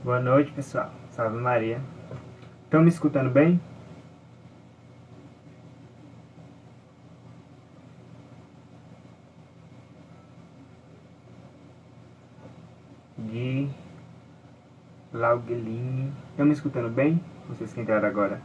Boa noite, pessoal. Salve Maria. Estão me escutando bem? Gui, Laugelini. Estão me escutando bem? Vocês que entraram agora.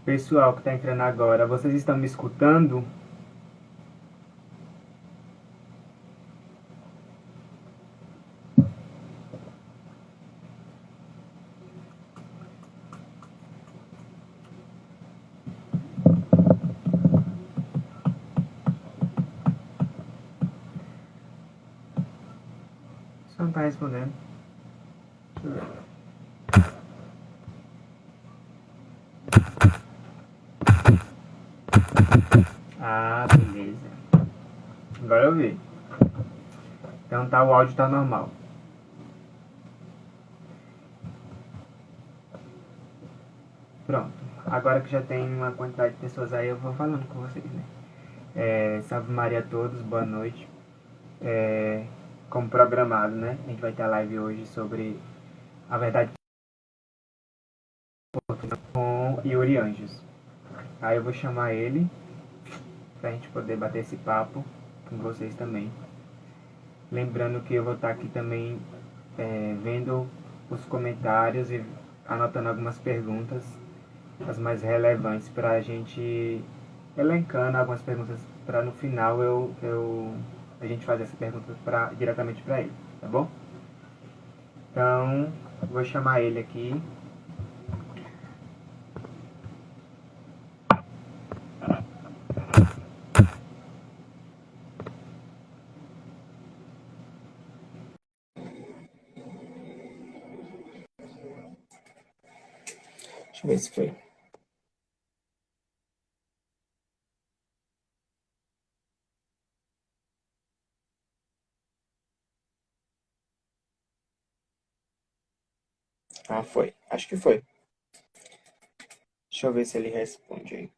Pessoal que está entrando agora, vocês estão me escutando? Só não está respondendo. Deixa eu ver. Ah, beleza. Agora eu vi. Então tá, o áudio tá normal. Pronto. Agora que já tem uma quantidade de pessoas aí, eu vou falando com vocês, né? Salve Maria a todos, boa noite. Como programado, né? A gente vai ter a live hoje sobre a verdade com Yuri Anjos. Aí eu vou chamar ele pra gente poder bater esse papo com vocês também. Lembrando que eu vou estar aqui também vendo os comentários e anotando algumas perguntas, as mais relevantes, para a gente elencando algumas perguntas para no final a gente fazer essa pergunta diretamente para ele, tá bom? Então, vou chamar ele aqui. Deixa eu ver se foi. Ah, foi. Acho que foi. Deixa eu ver se ele responde aí.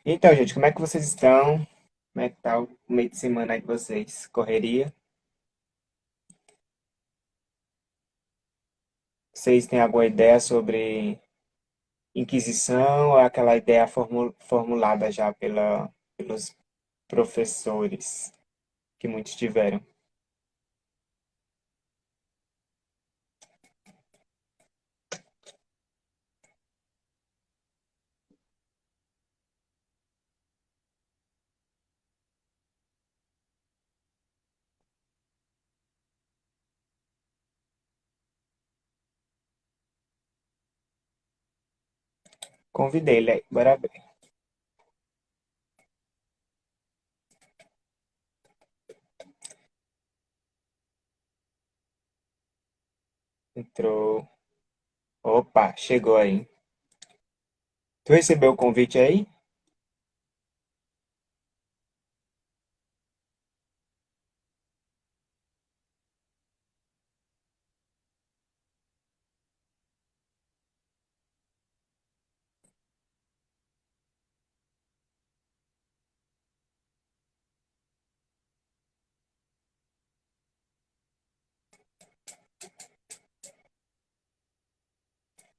Então, gente, como é que vocês estão? Como é que tá o meio de semana aí de vocês? Correria? Vocês têm alguma ideia sobre Inquisição ou aquela ideia formulada já pelos professores que muitos tiveram? Convidei ele aí, bora ver. Entrou. Opa, chegou aí. Tu recebeu o convite aí?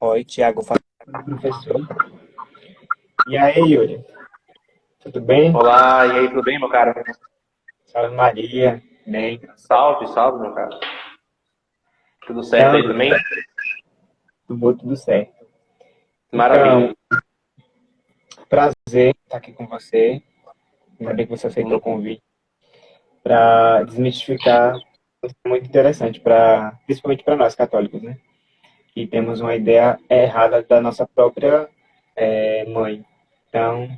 Oi, Thiago, fala professor. E aí, Yuri? Tudo bem? Olá, e aí, tudo bem, meu caro? Salve Maria. Bem. Salve, salve, meu caro. Tudo certo Então, aí também? tudo certo. Então, Maravilha. prazer estar aqui com você. Ainda bem que você aceitou o convite para desmistificar um tema muito interessante, principalmente para nós católicos, né? Que temos uma ideia errada da nossa própria mãe. Então,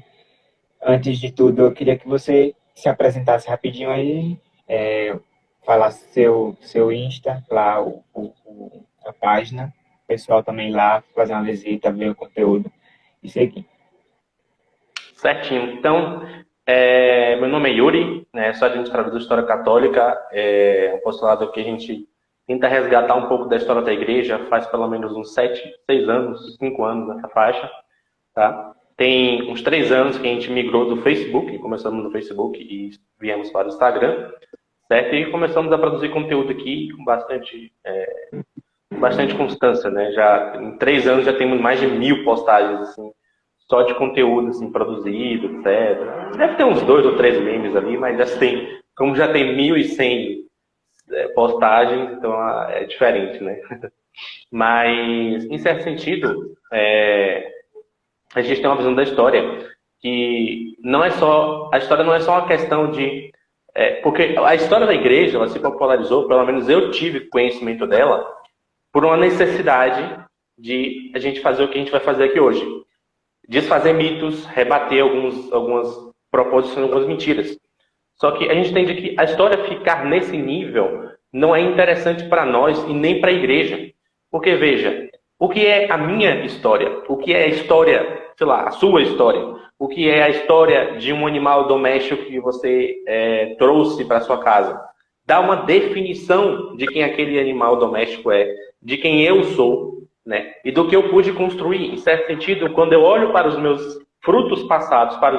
antes de tudo, eu queria que você se apresentasse rapidinho aí, falasse seu Insta, lá a página, o pessoal também lá, fazer uma visita, ver o conteúdo e seguir. Certinho. Então, meu nome é Yuri, né? Sou administrador da História Católica, um postulado que a gente tenta resgatar um pouco da história da igreja, faz pelo menos uns 6 anos, 5 anos nessa faixa, tá? Tem uns 3 anos que a gente migrou do Facebook, começamos no Facebook e viemos para o Instagram, certo? E começamos a produzir conteúdo aqui com bastante constância, né? Já em 3 anos já temos mais de 1000 postagens, assim, só de conteúdo assim, produzido, etc. Deve ter uns 2 ou 3 memes ali, mas como já tem 1.100 postagens, então é diferente, né? Mas, em certo sentido, a gente tem uma visão da história que a história não é só uma questão de... porque a história da igreja, ela se popularizou, pelo menos eu tive conhecimento dela, por uma necessidade de a gente fazer o que a gente vai fazer aqui hoje. Desfazer mitos, rebater algumas proposições, algumas mentiras. Só que a gente entende que a história ficar nesse nível não é interessante para nós e nem para a igreja. Porque, veja, o que é a minha história? O que é a história, sei lá, a sua história? O que é a história de um animal doméstico que você trouxe para sua casa? Dá uma definição de quem aquele animal doméstico é, de quem eu sou, né? E do que eu pude construir. Em certo sentido, quando eu olho para os meus frutos passados, para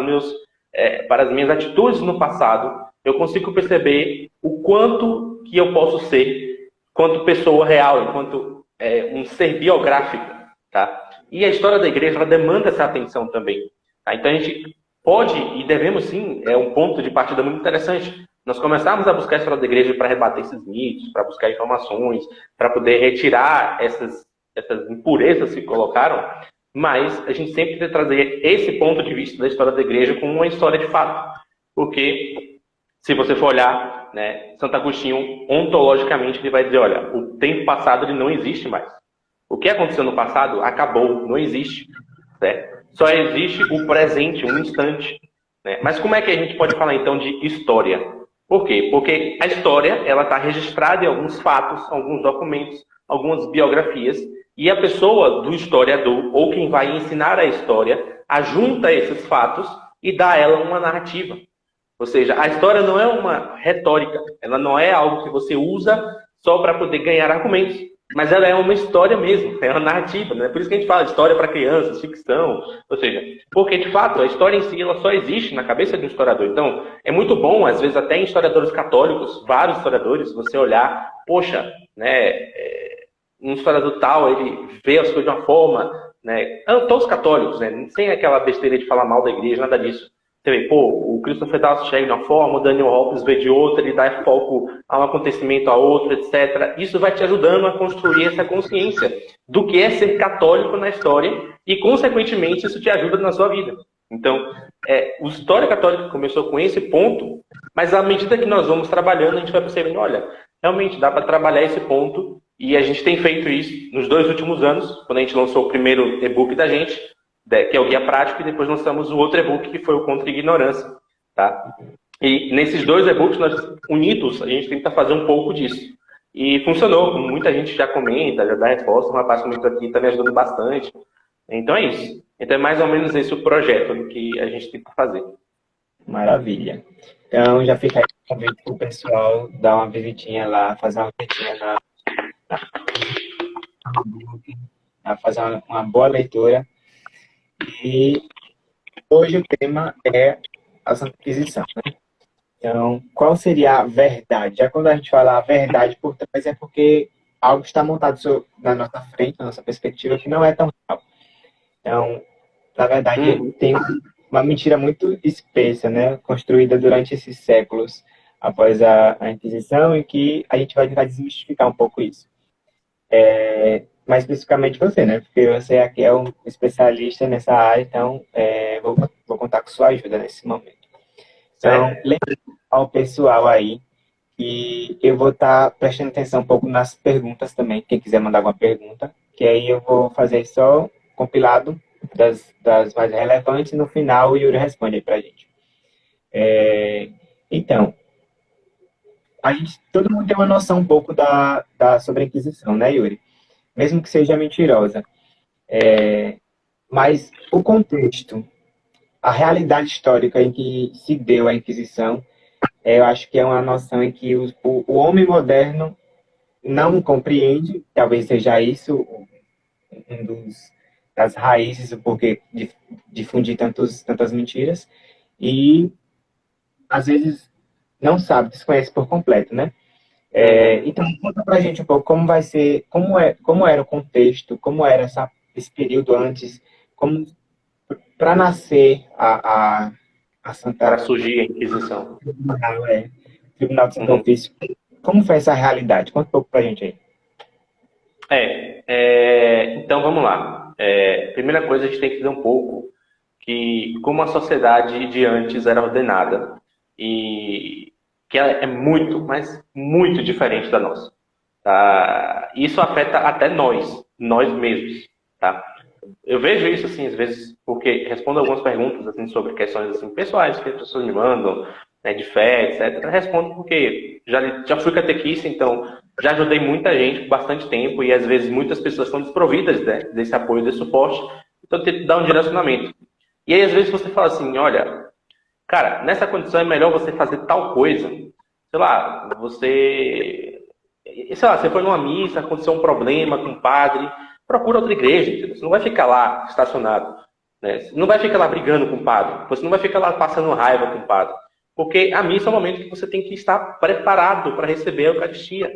as minhas atitudes no passado, eu consigo perceber o quanto que eu posso ser enquanto pessoa real, enquanto um ser biográfico, tá? E a história da igreja, ela demanda essa atenção também, tá? Então a gente pode e devemos sim, um ponto de partida muito interessante. Nós começarmos a buscar a história da igreja para rebater esses mitos, para buscar informações, para poder retirar essas impurezas que colocaram, mas a gente sempre tem que trazer esse ponto de vista da história da igreja como uma história de fato. Porque, se você for olhar, né, Santo Agostinho, ontologicamente, ele vai dizer, olha, o tempo passado ele não existe mais. O que aconteceu no passado acabou, não existe. Certo? Só existe o presente, um instante. Né? Mas como é que a gente pode falar, então, de história? Por quê? Porque a história ela está registrada em alguns fatos, alguns documentos, algumas biografias, e a pessoa do historiador, ou quem vai ensinar a história, ajunta esses fatos e dá a ela uma narrativa. Ou seja, a história não é uma retórica, ela não é algo que você usa só para poder ganhar argumentos, mas ela é uma história mesmo, é uma narrativa, né? Por isso que a gente fala de história para crianças, ficção, ou seja, porque de fato a história em si ela só existe na cabeça de um historiador. Então, é muito bom, às vezes até em historiadores católicos, vários historiadores, você olhar, poxa, né, um historiador tal, ele vê as coisas de uma forma, né, todos católicos, né, sem aquela besteira de falar mal da igreja, nada disso. Você vê, o Christopher Dawes chega de uma forma, o Daniel Hopkins vê de outra, ele dá foco a um acontecimento a outro, etc. Isso vai te ajudando a construir essa consciência do que é ser católico na história e, consequentemente, isso te ajuda na sua vida. Então, o História Católica começou com esse ponto, mas à medida que nós vamos trabalhando, a gente vai percebendo, olha, realmente dá para trabalhar esse ponto e a gente tem feito isso nos 2 últimos anos, quando a gente lançou o primeiro e-book da gente, que é o Guia Prático, e depois lançamos o outro e-book, que foi o Contra a Ignorância. Tá? E nesses 2 e-books, nós unidos, a gente tenta fazer um pouco disso. E funcionou, muita gente já comenta, já dá resposta, um rapaz comentou aqui, está me ajudando bastante. Então é isso. Então é mais ou menos esse o projeto do que a gente tenta fazer. Maravilha. Então já fica aí o convite para o pessoal dar uma visitinha lá, fazer uma visitinha fazer uma boa leitura. E hoje o tema é a Santa Inquisição, né? Então, qual seria a verdade? Já quando a gente fala a verdade por trás, é porque algo está montado na nossa frente, na nossa perspectiva, que não é tão real. Então, na verdade, tem uma mentira muito espessa, né? Construída durante esses séculos após a Inquisição, e que a gente vai tentar desmistificar um pouco isso. Mais especificamente você, né? Porque você aqui é um especialista nessa área, então vou contar com sua ajuda nesse momento. Então, lembre ao pessoal aí que eu vou estar prestando atenção um pouco nas perguntas também, quem quiser mandar alguma pergunta, que aí eu vou fazer só compilado das mais relevantes, e no final o Yuri responde aí pra gente. Então, todo mundo tem uma noção um pouco sobre a Inquisição, né, Yuri? Mesmo que seja mentirosa. Mas o contexto, a realidade histórica em que se deu a Inquisição, eu acho que é uma noção em que o homem moderno não compreende, talvez seja isso um das raízes do porquê de difundir tantas mentiras, e às vezes não sabe, desconhece por completo, né? Então, conta pra gente um pouco como vai ser, como era o contexto, como era esse período antes, como para nascer a Para Santa surgir a Inquisição. Tribunal, Tribunal de Santo Uhum. Ofício. Como foi essa realidade? Conta um pouco pra gente aí. Então vamos lá. Primeira coisa, a gente tem que dizer um pouco que como a sociedade de antes era ordenada e que ela é muito, mas muito diferente da nossa. Tá? Isso afeta até nós mesmos. Tá? Eu vejo isso assim às vezes porque respondo algumas perguntas assim sobre questões assim pessoais que as pessoas me mandam, né, de fé, etc. Eu respondo porque já fui catequista, então já ajudei muita gente por bastante tempo e às vezes muitas pessoas estão desprovidas, né, desse apoio, desse suporte. Então eu tento dar um direcionamento. E aí às vezes você fala assim, olha, cara, nessa condição é melhor você fazer tal coisa. Sei lá, você foi numa missa, aconteceu um problema com o padre, procura outra igreja, entendeu? Você não vai ficar lá estacionado, né? Você não vai ficar lá brigando com o padre, você não vai ficar lá passando raiva com o padre, porque a missa é um momento que você tem que estar preparado para receber a Eucaristia,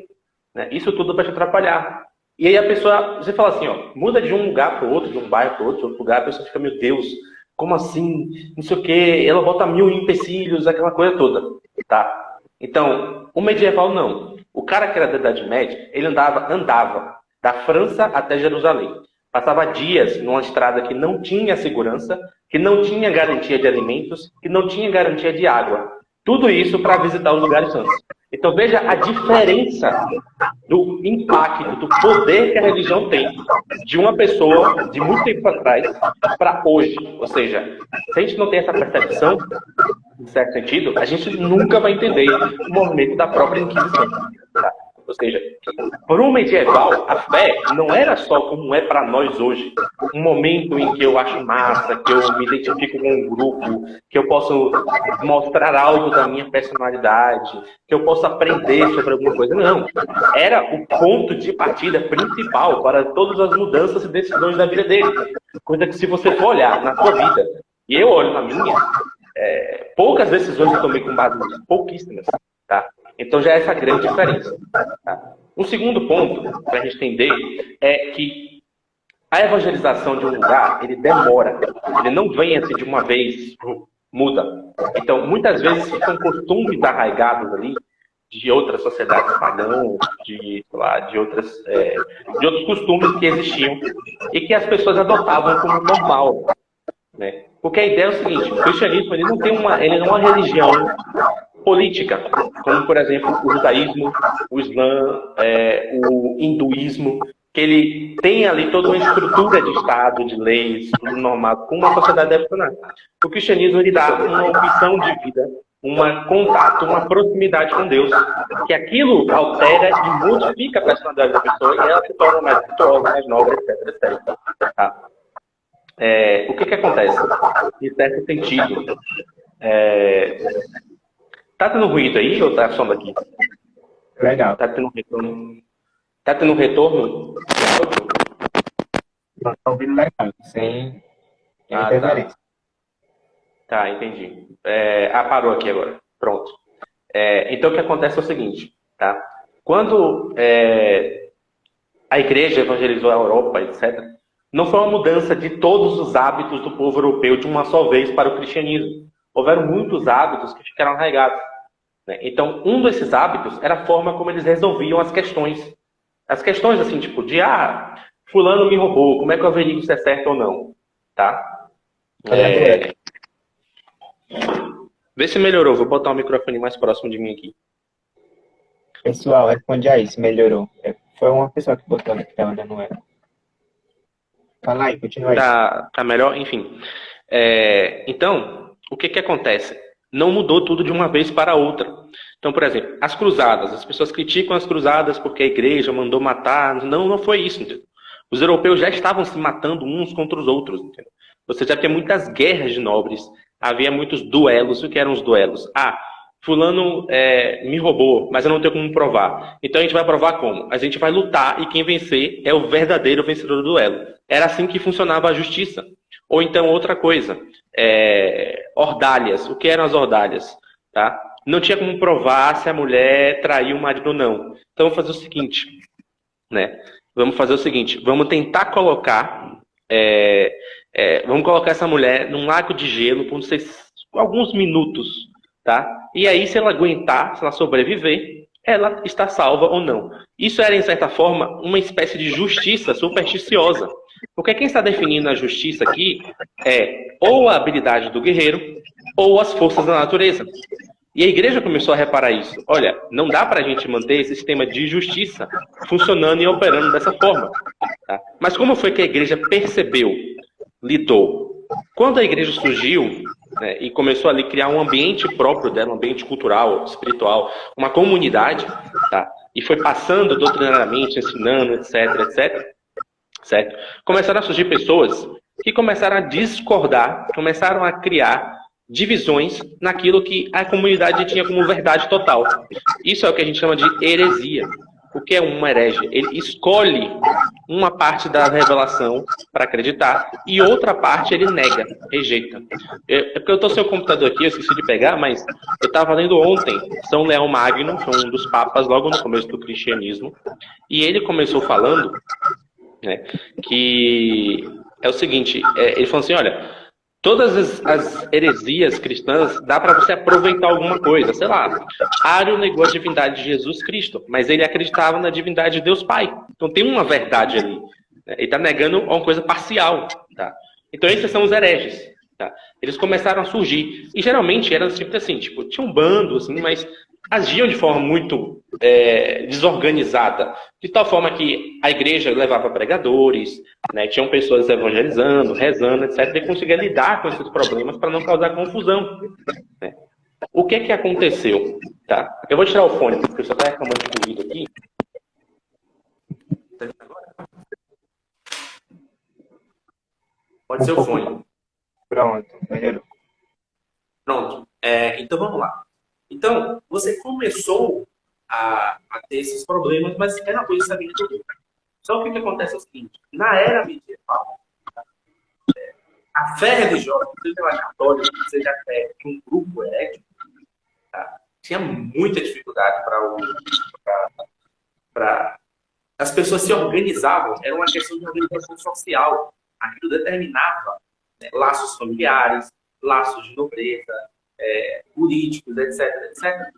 né? Isso tudo vai te atrapalhar. E aí a pessoa, você fala assim, ó, muda de um lugar para o outro, de um bairro para o outro, de outro lugar, a pessoa fica, meu Deus, como assim? Não sei o quê, ela bota 1000 empecilhos, aquela coisa toda, tá? Então, o medieval não. O cara que era da Idade Média, ele andava da França até Jerusalém. Passava dias numa estrada que não tinha segurança, que não tinha garantia de alimentos, que não tinha garantia de água. Tudo isso para visitar os lugares santos. Então veja a diferença do impacto, do poder que a religião tem de uma pessoa de muito tempo atrás para hoje. Ou seja, se a gente não tem essa percepção, em certo sentido, a gente nunca vai entender o movimento da própria Inquisição. Tá? Ou seja, para um medieval, a fé não era só como é para nós hoje. Um momento em que eu acho massa, que eu me identifico com um grupo, que eu posso mostrar algo da minha personalidade, que eu posso aprender sobre alguma coisa. Não. Era o ponto de partida principal para todas as mudanças e decisões da vida dele. Coisa que se você for olhar na sua vida, e eu olho na minha, poucas decisões eu tomei com base nisso, pouquíssimas, tá? Então já é essa grande diferença. Tá? Um segundo ponto para a gente entender é que a evangelização de um lugar, ele demora, ele não vem assim de uma vez, muda. Então, muitas vezes ficam costumes arraigados ali de outras sociedades pagãs, de outros costumes que existiam e que as pessoas adotavam como normal, né? Porque a ideia é o seguinte, o cristianismo ele não é uma religião política, como, por exemplo, o judaísmo, o islã, o hinduísmo, que ele tem ali toda uma estrutura de Estado, de leis, tudo normal, como uma sociedade deve funcionar. O cristianismo ele dá uma opção de vida, um contato, uma proximidade com Deus, que aquilo altera e modifica a personalidade da pessoa e ela se torna mais virtuosa, mais nobre, etc, etc. Tá? O que acontece? Em certo sentido, tá tendo ruído aí ou tá só daqui? Legal. Tá tendo retorno? Tá tendo retorno? Não, tá ouvindo legal, sem interferência. Tá, entendi. Parou aqui agora. Pronto. Então o que acontece é o seguinte, tá? Quando a igreja evangelizou a Europa, etc., não foi uma mudança de todos os hábitos do povo europeu de uma só vez para o cristianismo. Houveram muitos hábitos que ficaram arraigados, né? Então, um desses hábitos era a forma como eles resolviam as questões. As questões, assim, tipo, fulano me roubou, como é que eu averigo se é certo ou não? Tá? Vê se melhorou. Vou botar o microfone mais próximo de mim aqui. Pessoal, responde aí se melhorou. Foi uma pessoa que botou que estava dando eco. Fala aí, continua aí. Tá melhor? Enfim. Então, o que acontece? Não mudou tudo de uma vez para outra. Então, por exemplo, as cruzadas. As pessoas criticam as cruzadas porque a igreja mandou matar. Não foi isso, entendeu? Os europeus já estavam se matando uns contra os outros, entendeu? Você já tinha muitas guerras de nobres, havia muitos duelos. O que eram os duelos? Ah, fulano me roubou, mas eu não tenho como provar. Então a gente vai provar como? A gente vai lutar e quem vencer é o verdadeiro vencedor do duelo. Era assim que funcionava a justiça. Ou então outra coisa, ordalhas. O que eram as ordalhas? Tá? Não tinha como provar se a mulher traiu o marido ou não. Então vamos fazer o seguinte, né? Vamos tentar colocar, vamos colocar essa mulher num lago de gelo por alguns minutos, tá? E aí, se ela aguentar, se ela sobreviver, ela está salva ou não. Isso era, em certa forma, uma espécie de justiça supersticiosa. Porque quem está definindo a justiça aqui é ou a habilidade do guerreiro ou as forças da natureza. E a igreja começou a reparar isso. Olha, não dá para a gente manter esse sistema de justiça funcionando e operando dessa forma. Tá? Mas como foi que a igreja percebeu, lidou? Quando a igreja surgiu, né, e começou ali a criar um ambiente próprio dela, um ambiente cultural, espiritual, uma comunidade, tá? E foi passando doutrinariamente, ensinando, etc, etc, certo? Começaram a surgir pessoas que começaram a discordar, começaram a criar divisões naquilo que a comunidade tinha como verdade total. Isso é o que a gente chama de heresia. O que é um herege? Ele escolhe uma parte da revelação para acreditar e outra parte ele nega, rejeita. É porque eu estou sem o computador aqui, eu esqueci de pegar, mas eu estava lendo ontem São Leão Magno, foi um dos papas logo no começo do cristianismo, e ele começou falando, né, que é o seguinte, ele falou assim, olha, todas as heresias cristãs dá para você aproveitar alguma coisa. Sei lá, Ário negou a divindade de Jesus Cristo, mas ele acreditava na divindade de Deus Pai. Então tem uma verdade ali. Né? Ele está negando uma coisa parcial. Tá? Então esses são os hereges. Tá? Eles começaram a surgir. E geralmente eram sempre assim, tipo, tinha um bando, assim, mas agiam de forma muito desorganizada, de tal forma que a igreja levava pregadores, né, tinham pessoas evangelizando, rezando, etc., e conseguia lidar com esses problemas para não causar confusão. Né? O que aconteceu? Tá? Eu vou tirar o fone, porque você está reclamando de ruído aqui. Pode ser o fone. Pronto, melhorou. Pronto. Então vamos lá. Então, você começou a ter esses problemas, mas era uma coisa que você sabia tudo. Só que o que acontece é o seguinte, na era medieval, a fé religiosa, seja ela católica, seja a fé de um grupo herético, tá? Tinha muita dificuldade para as pessoas se organizavam, era uma questão de organização social. Aquilo determinava, né, laços familiares, laços de nobreza, políticos, etc, etc.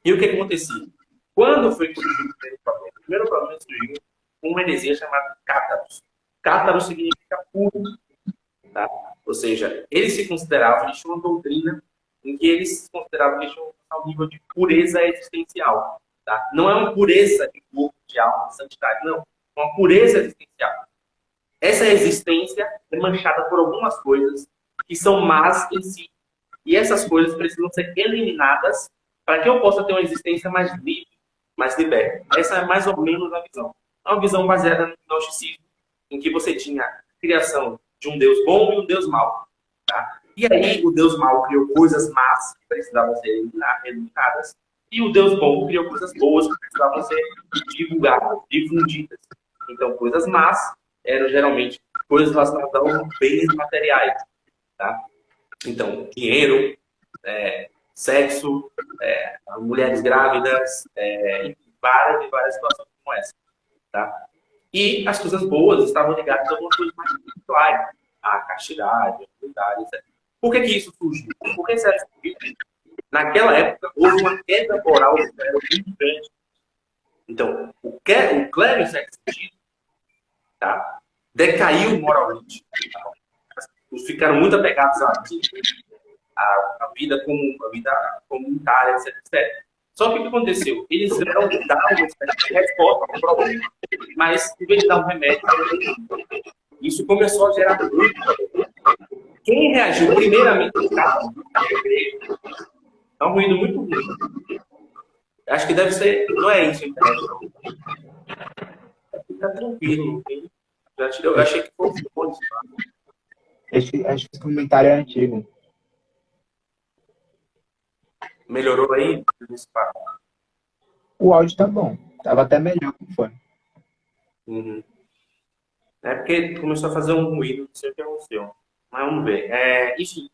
E o que acontecia? Quando foi que surgiu o primeiro problema? O primeiro problema surgiu com uma heresia chamada cátaros. Cátaros significa puro. Tá? Ou seja, eles se consideravam, eles tinham uma doutrina em que eles se consideravam que eles tinham um nível de pureza existencial. Tá? Não é uma pureza de corpo, de alma, de santidade, não. É uma pureza existencial. Essa existência é manchada por algumas coisas que são más em si. E essas coisas precisam ser eliminadas para que eu possa ter uma existência mais livre, mais liberta. Essa é mais ou menos a visão. É uma visão baseada no gnosticismo, em que você tinha a criação de um Deus bom e um Deus mau. Tá? E aí o Deus mau criou coisas más que precisavam ser eliminadas, e o Deus bom criou coisas boas que precisavam ser divulgadas, difundidas. Então, coisas más eram geralmente coisas relacionadas aos bens materiais. Tá? Então, dinheiro, sexo, mulheres grávidas, várias situações como essa. Tá? E as coisas boas estavam ligadas a algumas coisas mais espirituais, a castidade, a humildade, etc. Por que isso surgiu? Porque naquela época houve uma queda moral do clero muito grande. Então, o clero, em certo sentido, tá, decaiu moralmente. Eles ficaram muito apegados à vida comum, à vida comunitária, etc, etc. Só que o que aconteceu? Eles vieram dar uma espécie de resposta ao problema, mas em vez de dar um remédio, isso começou a gerar muito problema. Quem reagiu primeiramente à igreja? É um ruído muito ruim. Acho que deve ser, não é isso, então. Fica tranquilo. Eu achei que fosse bom. Acho que esse comentário é antigo. Melhorou aí? O áudio tá bom. Tava até melhor com o fone. Uhum. É porque começou a fazer um ruído, não sei o que aconteceu. Mas vamos ver. Enfim.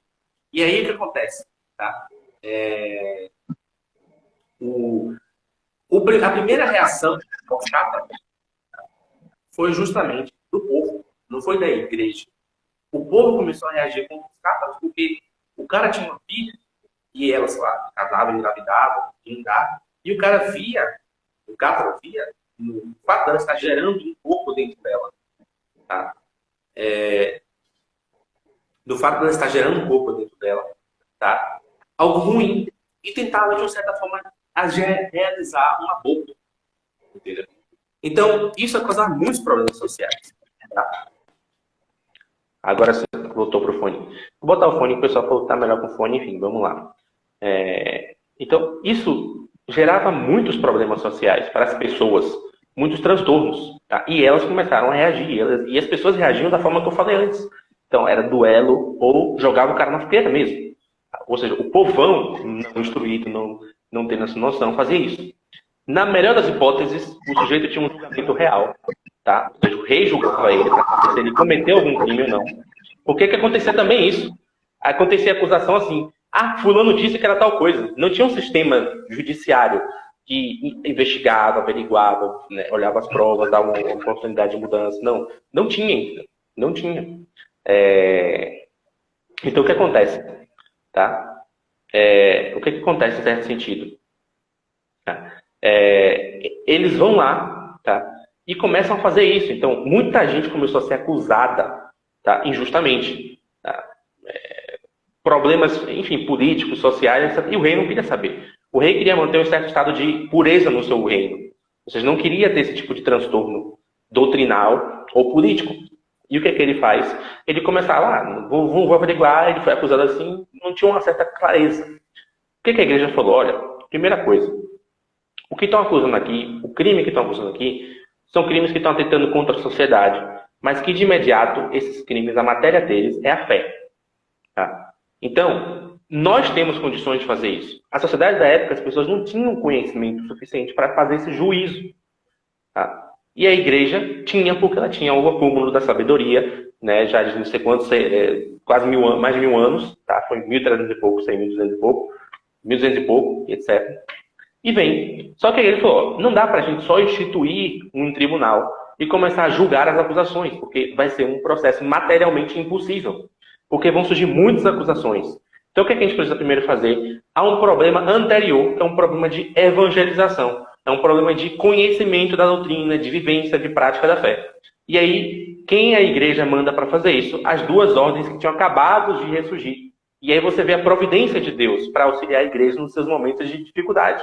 E aí o que acontece? Tá? O, a primeira reação aos cátaros foi justamente do povo, não foi da igreja. O povo começou a reagir contra os cátaros porque o cara tinha uma filha e ela, sei lá, casava, engravidava, engravidava, e o cara via, o cátaro via, o fato dela estar gerando um corpo dentro dela. Tá? Do fato dela estar gerando um corpo dentro dela, tá? Algo ruim, e tentava, de uma certa forma, realizar um aborto. Entendeu? Então, isso vai causar muitos problemas sociais. Tá? Agora você voltou para o fone. Vou botar o fone, o pessoal falou que está melhor com o fone, enfim, vamos lá. Então, isso gerava muitos problemas sociais para as pessoas, muitos transtornos. Tá? E elas começaram a reagir. E as pessoas reagiam da forma que eu falei antes. Então, era duelo ou jogava o cara na fogueira mesmo. Ou seja, o povão, não instruído, não tendo essa noção, fazia isso. Na melhor das hipóteses, o sujeito tinha um julgamento real. Tá? Ou seja, o rei julgava ele para saber se ele cometeu algum crime ou não. Por que acontecia também isso? Acontecia a acusação assim, fulano disse que era tal coisa. Não tinha um sistema judiciário que investigava, averiguava, né, olhava as provas, dava uma oportunidade de mudança. Não tinha ainda. Não tinha. Então, o que acontece? Tá? O que acontece em certo sentido? Tá? Eles vão lá, tá? E começam a fazer isso. Então, muita gente começou a ser acusada, tá? Injustamente. Tá? Problemas, enfim, políticos, sociais, e o rei não queria saber. O rei queria manter um certo estado de pureza no seu reino. Ou seja, não queria ter esse tipo de transtorno doutrinal ou político. E o que ele faz? Ele começa lá, vou averiguar, ele foi acusado assim, não tinha uma certa clareza. O que a igreja falou? Olha, primeira coisa, o que estão acusando aqui, o crime que estão acusando aqui, são crimes que estão atentando contra a sociedade, mas que de imediato, esses crimes, a matéria deles é a fé. Tá? Então, nós temos condições de fazer isso. A sociedade da época, as pessoas não tinham conhecimento suficiente para fazer esse juízo. Tá? E a igreja tinha, porque ela tinha o acúmulo da sabedoria, né, já de não sei quantos, quase mais de 1000 anos, tá? Foi 1300 e pouco, 1200 e pouco, 1200 e pouco, etc. E vem. Só que aí ele falou, não dá para a gente só instituir um tribunal e começar a julgar as acusações, porque vai ser um processo materialmente impossível. Porque vão surgir muitas acusações. Então, o que a gente precisa primeiro fazer? Há um problema anterior, que é um problema de evangelização. É um problema de conhecimento da doutrina, de vivência, de prática da fé. E aí, quem a igreja manda para fazer isso? As duas ordens que tinham acabado de ressurgir. E aí você vê a providência de Deus para auxiliar a igreja nos seus momentos de dificuldade.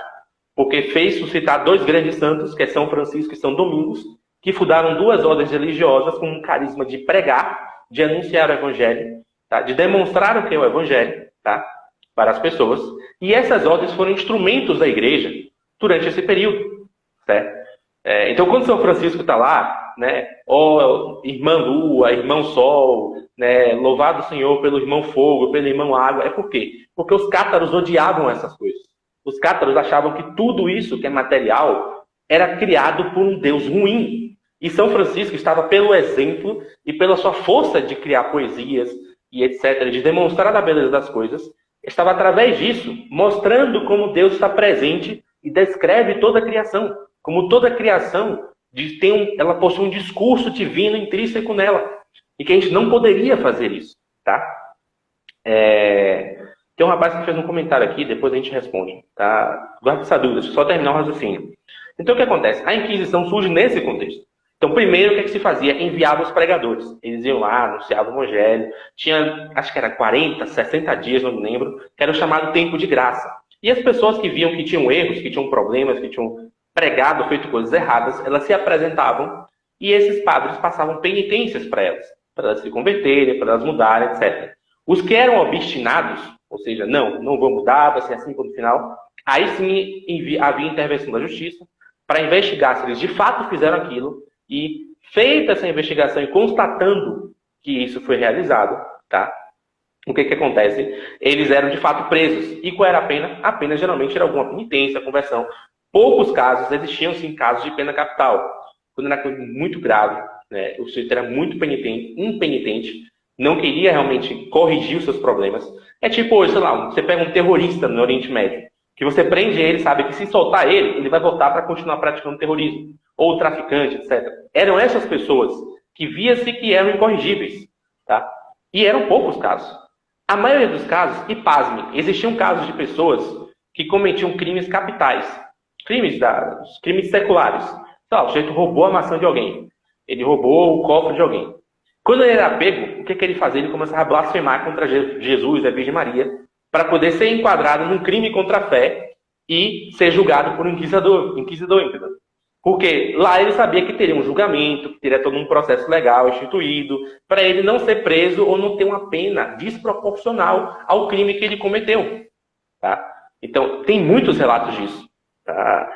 Porque fez suscitar dois grandes santos, que é São Francisco e São Domingos, que fundaram duas ordens religiosas com um carisma de pregar, de anunciar o evangelho, tá? De demonstrar o que é o evangelho, tá? Para as pessoas. E essas ordens foram instrumentos da igreja durante esse período, certo? Então, quando São Francisco está lá, né, irmã Lua, irmão Sol, né, louvado o Senhor pelo irmão Fogo, pelo irmão Água, é por quê? Porque os cátaros odiavam essas coisas. Os cátaros achavam que tudo isso que é material era criado por um Deus ruim. E São Francisco estava pelo exemplo e pela sua força de criar poesias e etc., de demonstrar a beleza das coisas, estava através disso mostrando como Deus está presente e descreve toda a criação. Como toda a criação ela possui um discurso divino intrínseco nela. E que a gente não poderia fazer isso. Tá? Tem um rapaz que fez um comentário aqui, depois a gente responde. Tá? Guarda essa dúvida, deixa eu só terminar o raciocínio. Então o que acontece? A Inquisição surge nesse contexto. Então, primeiro, o que se fazia? Enviava os pregadores. Eles iam lá, anunciavam o evangelho. Tinha, acho que era 40, 60 dias, não me lembro, que era o chamado tempo de graça. E as pessoas que viam que tinham erros, que tinham problemas, que tinham pregado, feito coisas erradas, elas se apresentavam e esses padres passavam penitências para elas se converterem, para elas mudarem, etc. Os que eram obstinados, ou seja, não vou mudar, vai ser assim no final, aí sim havia intervenção da justiça para investigar se eles de fato fizeram aquilo. E feita essa investigação e constatando que isso foi realizado, tá? O que acontece? Eles eram de fato presos. E qual era a pena? A pena geralmente era alguma penitência, conversão. Poucos casos, existiam sim casos de pena capital. Quando era coisa muito grave, né, o sujeito era muito impenitente, não queria realmente corrigir os seus problemas. É tipo hoje, sei lá, você pega um terrorista no Oriente Médio, que você prende ele, sabe que se soltar ele vai voltar para continuar praticando terrorismo. Ou traficante, etc. Eram essas pessoas que via-se que eram incorrigíveis. Tá? E eram poucos casos. A maioria dos casos, e pasme, existiam casos de pessoas que cometiam crimes capitais. Crimes seculares. Sei lá, o sujeito roubou a maçã de alguém. Ele roubou o cofre de alguém. Quando ele era pego, o que ele fazia? Ele começava a blasfemar contra Jesus e a Virgem Maria para poder ser enquadrado num crime contra a fé e ser julgado por um inquisidor, entendeu? Porque lá ele sabia que teria um julgamento, que teria todo um processo legal instituído, para ele não ser preso ou não ter uma pena desproporcional ao crime que ele cometeu. Tá? Então, tem muitos relatos disso. Tá?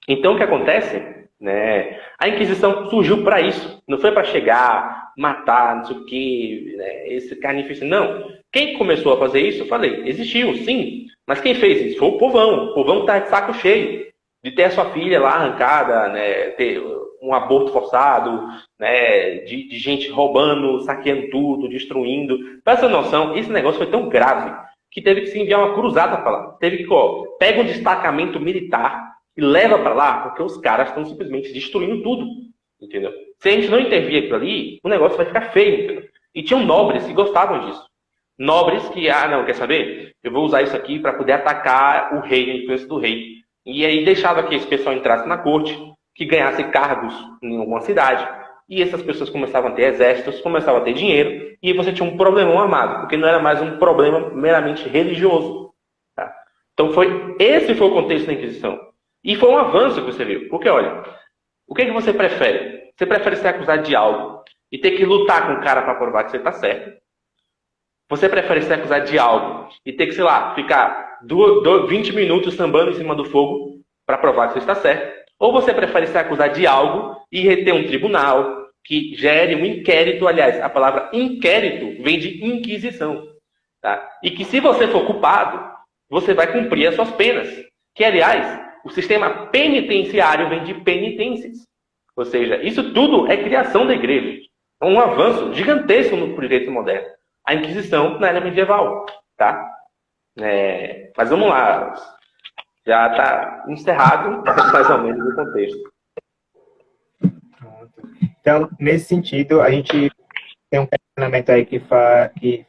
Então, o que acontece? Né? A Inquisição surgiu para isso. Não foi para chegar, matar, não sei o quê, né? Esse carnificina. Não. Quem começou a fazer isso, eu falei, existiu, sim. Mas quem fez isso? Foi o povão. O povão está de saco cheio de ter a sua filha lá arrancada, né? Ter um aborto forçado, né? De gente roubando, saqueando tudo, destruindo. Para essa noção, esse negócio foi tão grave que teve que se enviar uma cruzada para lá. Teve que, pega um destacamento militar e leva para lá, porque os caras estão simplesmente destruindo tudo, entendeu? Se a gente não intervir aquilo ali, o negócio vai ficar feio, entendeu? E tinham nobres que gostavam disso. Nobres que, não, quer saber? Eu vou usar isso aqui para poder atacar o rei, a influência do rei. E aí deixava que esse pessoal entrasse na corte, que ganhasse cargos em alguma cidade, e essas pessoas começavam a ter exércitos, começavam a ter dinheiro, e você tinha um problemão armado, porque não era mais um problema meramente religioso. Tá? Então esse foi o contexto da Inquisição. E foi um avanço que você viu. Porque, olha, o que você prefere? Você prefere ser acusado de algo e ter que lutar com o cara para provar que você está certo? Você prefere ser acusado de algo e ter que, sei lá, ficar 20 minutos sambando em cima do fogo para provar que você está certo? Ou você prefere ser acusado de algo e ter um tribunal que gere um inquérito? Aliás, a palavra inquérito vem de inquisição. Tá? E que se você for culpado, você vai cumprir as suas penas. Que, aliás, o sistema penitenciário vem de penitências. Ou seja, isso tudo é criação da igreja. É um avanço gigantesco no direito moderno. A Inquisição na era medieval. Tá? Mas vamos lá. Já está encerrado mais ou menos o contexto. Então, nesse sentido, a gente tem um questionamento aí que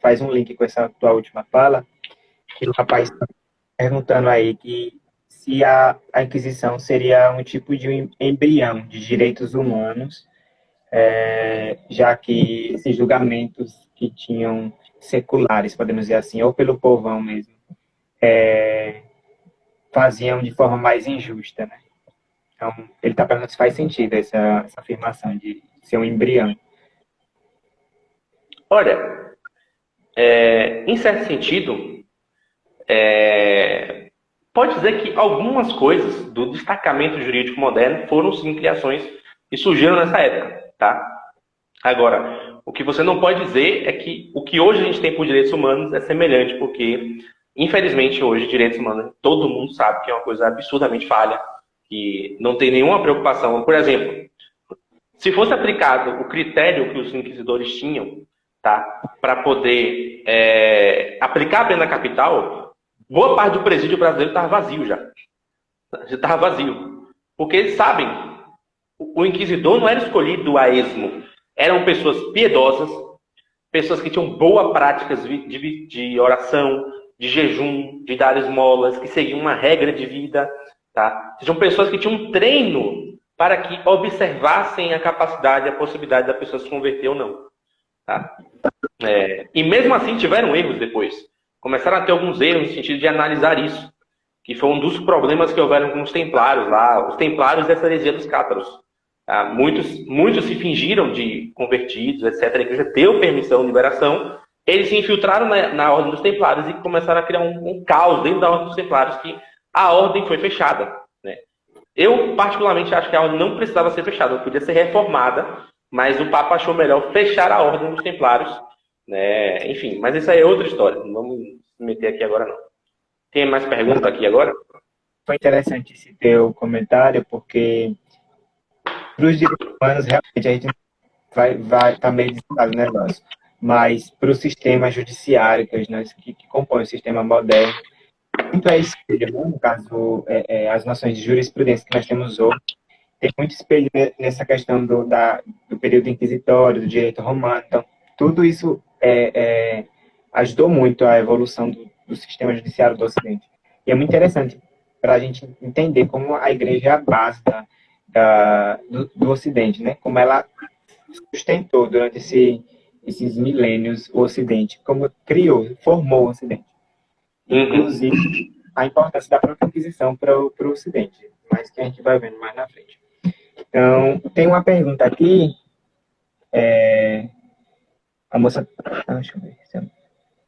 faz um link com essa tua última fala, que o rapaz está perguntando aí que se a Inquisição seria um tipo de um embrião de direitos humanos, já que esses julgamentos que tinham seculares, podemos dizer assim, ou pelo povão mesmo, faziam de forma mais injusta, né? Então, ele está perguntando se faz sentido essa afirmação de ser um embrião. Olha, em certo sentido, pode dizer que algumas coisas do destacamento jurídico moderno foram sim criações que surgiram nessa época, tá? Agora, o que você não pode dizer é que o que hoje a gente tem por direitos humanos é semelhante, porque, infelizmente, hoje, direitos humanos, todo mundo sabe que é uma coisa absurdamente falha, que não tem nenhuma preocupação. Por exemplo, se fosse aplicado o critério que os inquisidores tinham, tá, para poder aplicar a pena capital, boa parte do presídio brasileiro estava vazio já. Já estava vazio. Porque eles sabem, o inquisidor não era escolhido a esmo. Eram pessoas piedosas, pessoas que tinham boas práticas de oração, de jejum, de dar esmolas, que seguiam uma regra de vida. Tá? Sejam pessoas que tinham um treino para que observassem a capacidade, a possibilidade da pessoa se converter ou não. Tá? E mesmo assim tiveram erros depois. Começaram a ter alguns erros no sentido de analisar isso, que foi um dos problemas que houveram com os templários lá, os templários dessa heresia dos cátaros. Tá? Muitos se fingiram de convertidos, etc. A igreja deu permissão de liberação. Eles se infiltraram na ordem dos templários e começaram a criar um caos dentro da ordem dos templários, que a ordem foi fechada. Né? Eu, particularmente, acho que a ordem não precisava ser fechada, ela podia ser reformada, mas o Papa achou melhor fechar a Ordem dos Templários, né? Enfim, mas isso aí é outra história, não vamos se meter aqui agora não. Tem mais pergunta aqui agora? Foi interessante esse teu comentário, porque para os direitos humanos, realmente, a gente vai tá meio desligado o negócio. Mas para o sistema judiciário, que compõe o sistema moderno, muito é espelho, né? No caso, as noções de jurisprudência que nós temos hoje, tem muito espelho nessa questão do período inquisitório, do direito romano. Então, tudo isso ajudou muito a evolução do sistema judiciário do Ocidente. E é muito interessante para a gente entender como a igreja é a base do Ocidente, né? Como ela sustentou durante esses milênios o Ocidente, como formou o Ocidente. Inclusive, a importância da própria Inquisição para o Ocidente, mas que a gente vai vendo mais na frente. Então, tem uma pergunta aqui. A moça... deixa eu ver.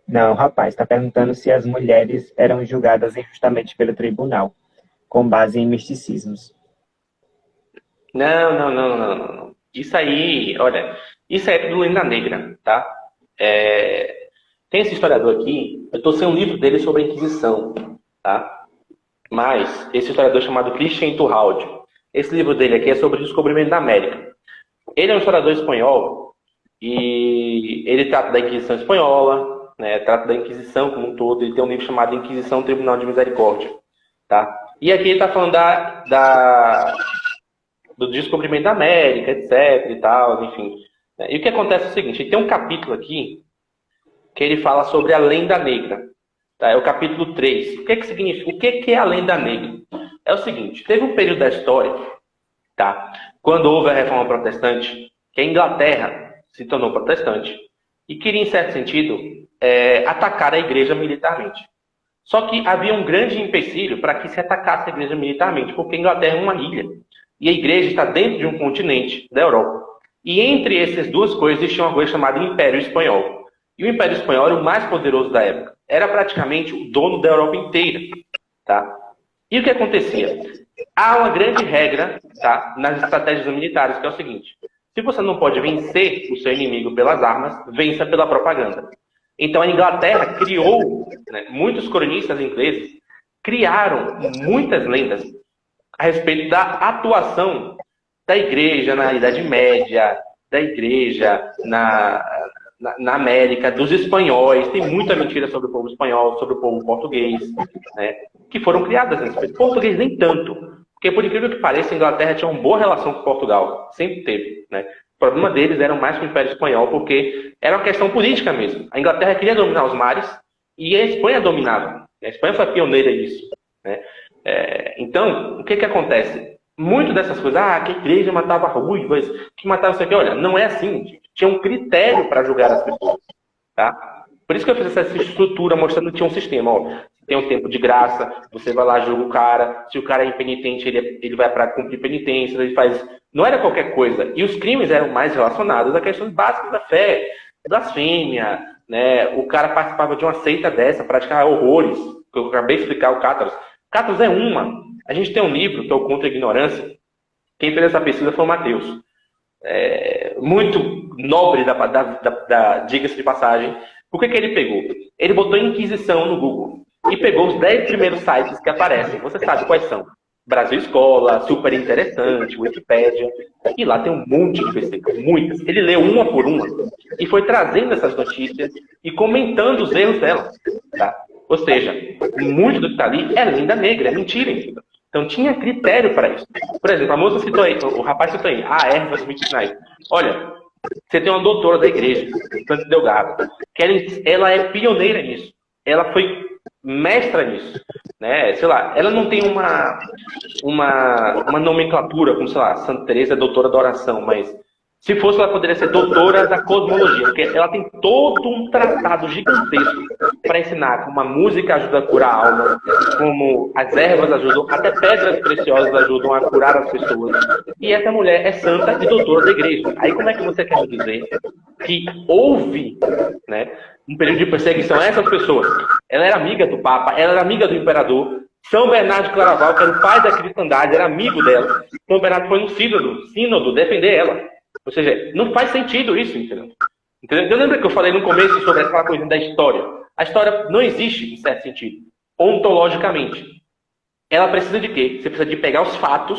Não, o rapaz está perguntando se as mulheres eram julgadas injustamente pelo tribunal, com base em misticismos. Não. Isso aí, olha, isso é tudo lenda negra, tá? Tem esse historiador aqui, eu estou sem um livro dele sobre a Inquisição, tá? Mas esse historiador chamado Christian Turralde, esse livro dele aqui é sobre o descobrimento da América. Ele é um historiador espanhol e ele trata da Inquisição espanhola, né? Trata da Inquisição como um todo. Ele tem um livro chamado Inquisição Tribunal de Misericórdia, tá? E aqui ele está falando do descobrimento da América, etc. e tal, enfim. E o que acontece é o seguinte: tem um capítulo aqui que ele fala sobre a lenda negra. Tá? É o capítulo 3. O que significa? O que é a lenda negra? É o seguinte: teve um período da história, tá? Quando houve a Reforma Protestante, que a Inglaterra se tornou protestante e queria, em certo sentido, atacar a igreja militarmente. Só que havia um grande empecilho para que se atacasse a igreja militarmente, porque a Inglaterra é uma ilha e a igreja está dentro de um continente da Europa. E entre essas duas coisas existia uma coisa chamada Império Espanhol. E o Império Espanhol era o mais poderoso da época. Era praticamente o dono da Europa inteira. Tá? E o que acontecia? Há uma grande regra, tá, nas estratégias militares, que é o seguinte: se você não pode vencer o seu inimigo pelas armas, vença pela propaganda. Então a Inglaterra criou, né, muitos cronistas ingleses criaram muitas lendas a respeito da atuação da igreja na Idade Média, da igreja na América, dos espanhóis. Tem muita mentira sobre o povo espanhol, sobre o povo português, né, que foram criadas a respeito. Português nem tanto, porque por incrível que pareça, a Inglaterra tinha uma boa relação com Portugal, sempre teve, né? O problema deles era mais com o Império Espanhol, porque era uma questão política mesmo. A Inglaterra queria dominar os mares e a Espanha dominava. A Espanha foi pioneira nisso, né? Então, o que acontece? Muito dessas coisas, que a igreja matava ruivas, que matava isso aqui. Olha, não é assim, gente. Tinha um critério para julgar as pessoas, tá? Por isso que eu fiz essa estrutura mostrando que tinha um sistema. Ó, tem um tempo de graça, você vai lá, julga o cara. Se o cara é impenitente, ele vai para cumprir penitência, ele faz... Não era qualquer coisa. E os crimes eram mais relacionados a questões básicas da fé, blasfêmia, né? O cara participava de uma seita dessa, praticava horrores, que eu acabei de explicar, o Cátaros. Cátaros é uma. A gente tem um livro, que é o Contra a Ignorância. Quem fez essa pesquisa foi o Mateus. Muito nobre, diga-se de passagem. O que ele pegou? Ele botou Inquisição no Google e pegou os 10 primeiros sites que aparecem. Você sabe quais são? Brasil Escola, Super Interessante, Wikipédia. E lá tem um monte de pesquisas, muitas. Ele leu uma por uma e foi trazendo essas notícias e comentando os erros delas. Tá? Ou seja, muito do que está ali é lenda negra, é mentira. Então tinha critério para isso. Por exemplo, a moça citou aí, o rapaz citou aí, ervas medicinais. Olha, você tem uma doutora da igreja, Santa Delgado, que ela é pioneira nisso. Ela foi mestra nisso, né? Sei lá, ela não tem uma nomenclatura, como, sei lá, Santa Teresa é doutora da oração, mas se fosse, ela poderia ser doutora da cosmologia, porque ela tem todo um tratado gigantesco para ensinar como a música ajuda a curar a alma, como as ervas ajudam, até pedras preciosas ajudam a curar as pessoas. E essa mulher é santa e doutora da igreja. Aí como é que você quer dizer que houve, né, um período de perseguição a essas pessoas? Ela era amiga do Papa, ela era amiga do Imperador. São Bernardo de Claraval, que era o pai da cristandade, era amigo dela. São Bernardo foi no sínodo defender ela. Ou seja, não faz sentido isso, entendeu? Entendeu? Lembra que eu falei no começo sobre aquela coisa da história? A história não existe, em certo sentido, ontologicamente. Ela precisa de quê? Você precisa de pegar os fatos,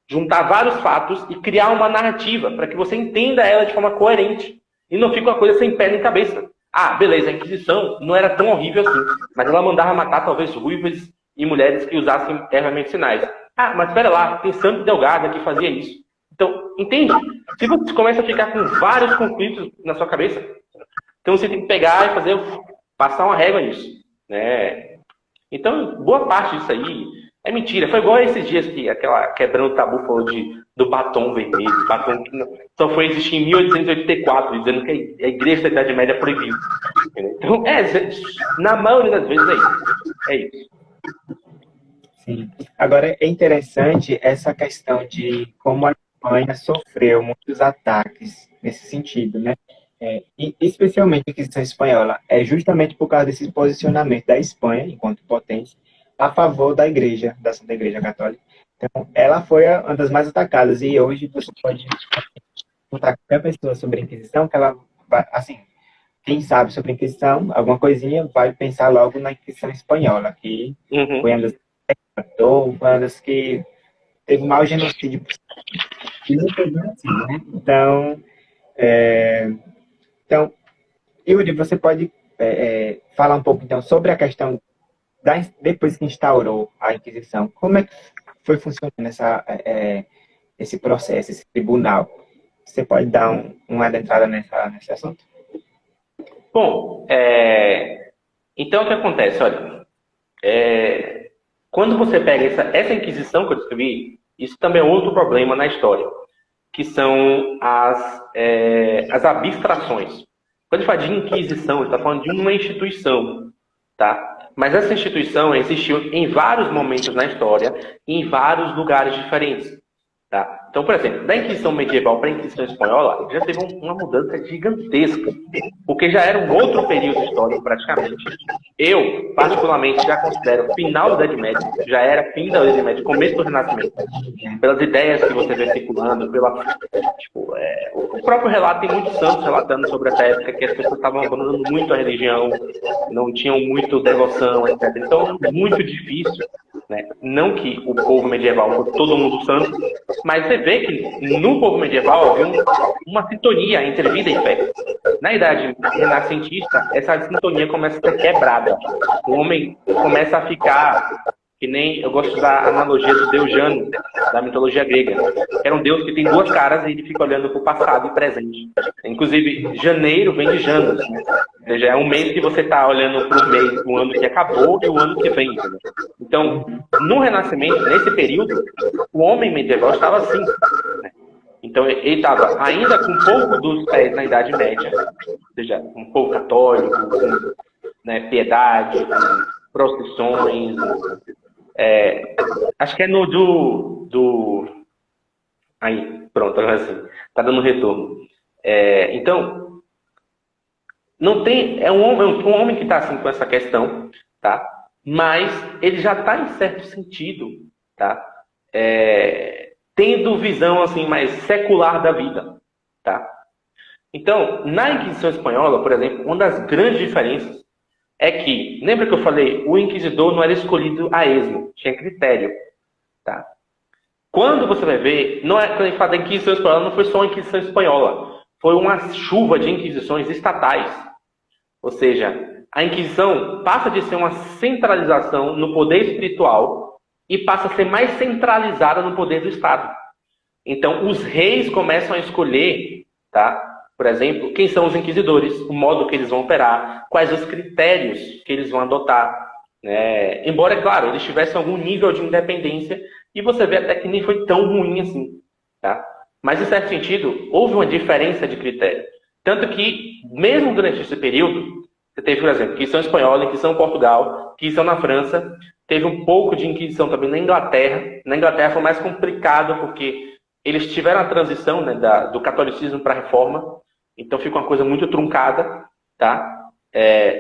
juntar vários fatos e criar uma narrativa para que você entenda ela de forma coerente. E não fique uma coisa sem pé nem cabeça. Ah, beleza, a Inquisição não era tão horrível assim, mas ela mandava matar talvez ruivas e mulheres que usassem ervas medicinais. Ah, mas espera lá, tem Santo Delgado que fazia isso. Então, entende? Se você começa a ficar com vários conflitos na sua cabeça, então você tem que pegar e passar uma régua nisso, né? Então, boa parte disso aí é mentira. Foi igual esses dias que aquela quebrando o tabu falou do batom vermelho, batom que só foi existir em 1884, dizendo que a igreja da Idade Média proibiu. Então, na maioria das vezes é isso. É isso. Sim. Agora, é interessante essa questão de como a Espanha sofreu muitos ataques nesse sentido, né? E especialmente a Inquisição Espanhola, é justamente por causa desse posicionamento da Espanha, enquanto potência, a favor da Igreja, da Santa Igreja Católica. Então, ela foi uma das mais atacadas, e hoje você pode contar com qualquer pessoa sobre a Inquisição, que ela vai, assim, quem sabe sobre a Inquisição, alguma coisinha, vai pensar logo na Inquisição Espanhola, que foi uma das que uma das que teve o maior genocídio possível, né? Então, Yuri, você pode falar um pouco então sobre a questão depois que instaurou a Inquisição, como é que foi funcionando esse processo, esse tribunal? Você pode dar uma adentrada nesse assunto? Bom, então o que acontece? Olha, quando você pega essa Inquisição que eu descrevi, isso também é outro problema na história, que são as abstrações. Quando a gente fala de Inquisição, a gente está falando de uma instituição, tá? Mas essa instituição existiu em vários momentos na história e em vários lugares diferentes. Tá? Então, por exemplo, da Inquisição medieval para a Inquisição espanhola, já teve uma mudança gigantesca, porque já era um outro período histórico praticamente. Eu, particularmente, já considero o final da Idade Média, já era fim da Idade Média, começo do Renascimento, pelas ideias que você vê circulando, o próprio relato, tem muitos santos relatando sobre essa época que as pessoas estavam abandonando muito a religião, não tinham muito devoção, etc. Então, muito difícil, né? Não que o povo medieval fosse todo mundo santo, mas você vê que no povo medieval havia uma sintonia entre vida e fé. Na idade renascentista, essa sintonia começa a ser quebrada. O homem começa a ficar, que nem eu gosto da analogia do deus Janus, da mitologia grega. Era um deus que tem duas caras e ele fica olhando para o passado e presente. Inclusive, janeiro vem de Janus, né? Ou seja, é um mês que você está olhando para o mês, o ano que acabou e o ano que vem. Né? Então, no Renascimento, nesse período, o homem medieval estava assim. Né? Então, ele estava ainda com um pouco dos pés na Idade Média, ou seja, um pouco católico, com, né, piedade, com procissões. Acho que é no Aí, pronto, agora sim. Tá dando retorno. Então, não tem. É um homem que está assim com essa questão, tá? Mas ele já está em certo sentido, tá? Tendo visão assim mais secular da vida, tá? Então, na Inquisição espanhola, por exemplo, uma das grandes diferenças é que, lembra que eu falei, o inquisidor não era escolhido a esmo, tinha critério, tá? Quando você vai ver, quando a gente fala da Inquisição espanhola, não foi só a Inquisição espanhola, foi uma chuva de inquisições estatais. Ou seja, a Inquisição passa de ser uma centralização no poder espiritual e passa a ser mais centralizada no poder do Estado. Então, os reis começam a escolher, tá? Por exemplo, quem são os inquisidores, o modo que eles vão operar, quais os critérios que eles vão adotar. Né? Embora, é claro, eles tivessem algum nível de independência, e você vê até que nem foi tão ruim assim. Tá? Mas, em certo sentido, houve uma diferença de critério. Tanto que, mesmo durante esse período, você teve, por exemplo, Inquisição Espanhola, Inquisição em Portugal, Inquisição na França, teve um pouco de Inquisição também na Inglaterra. Na Inglaterra foi mais complicado, porque eles tiveram a transição, né, do catolicismo para a reforma, então fica uma coisa muito truncada, tá?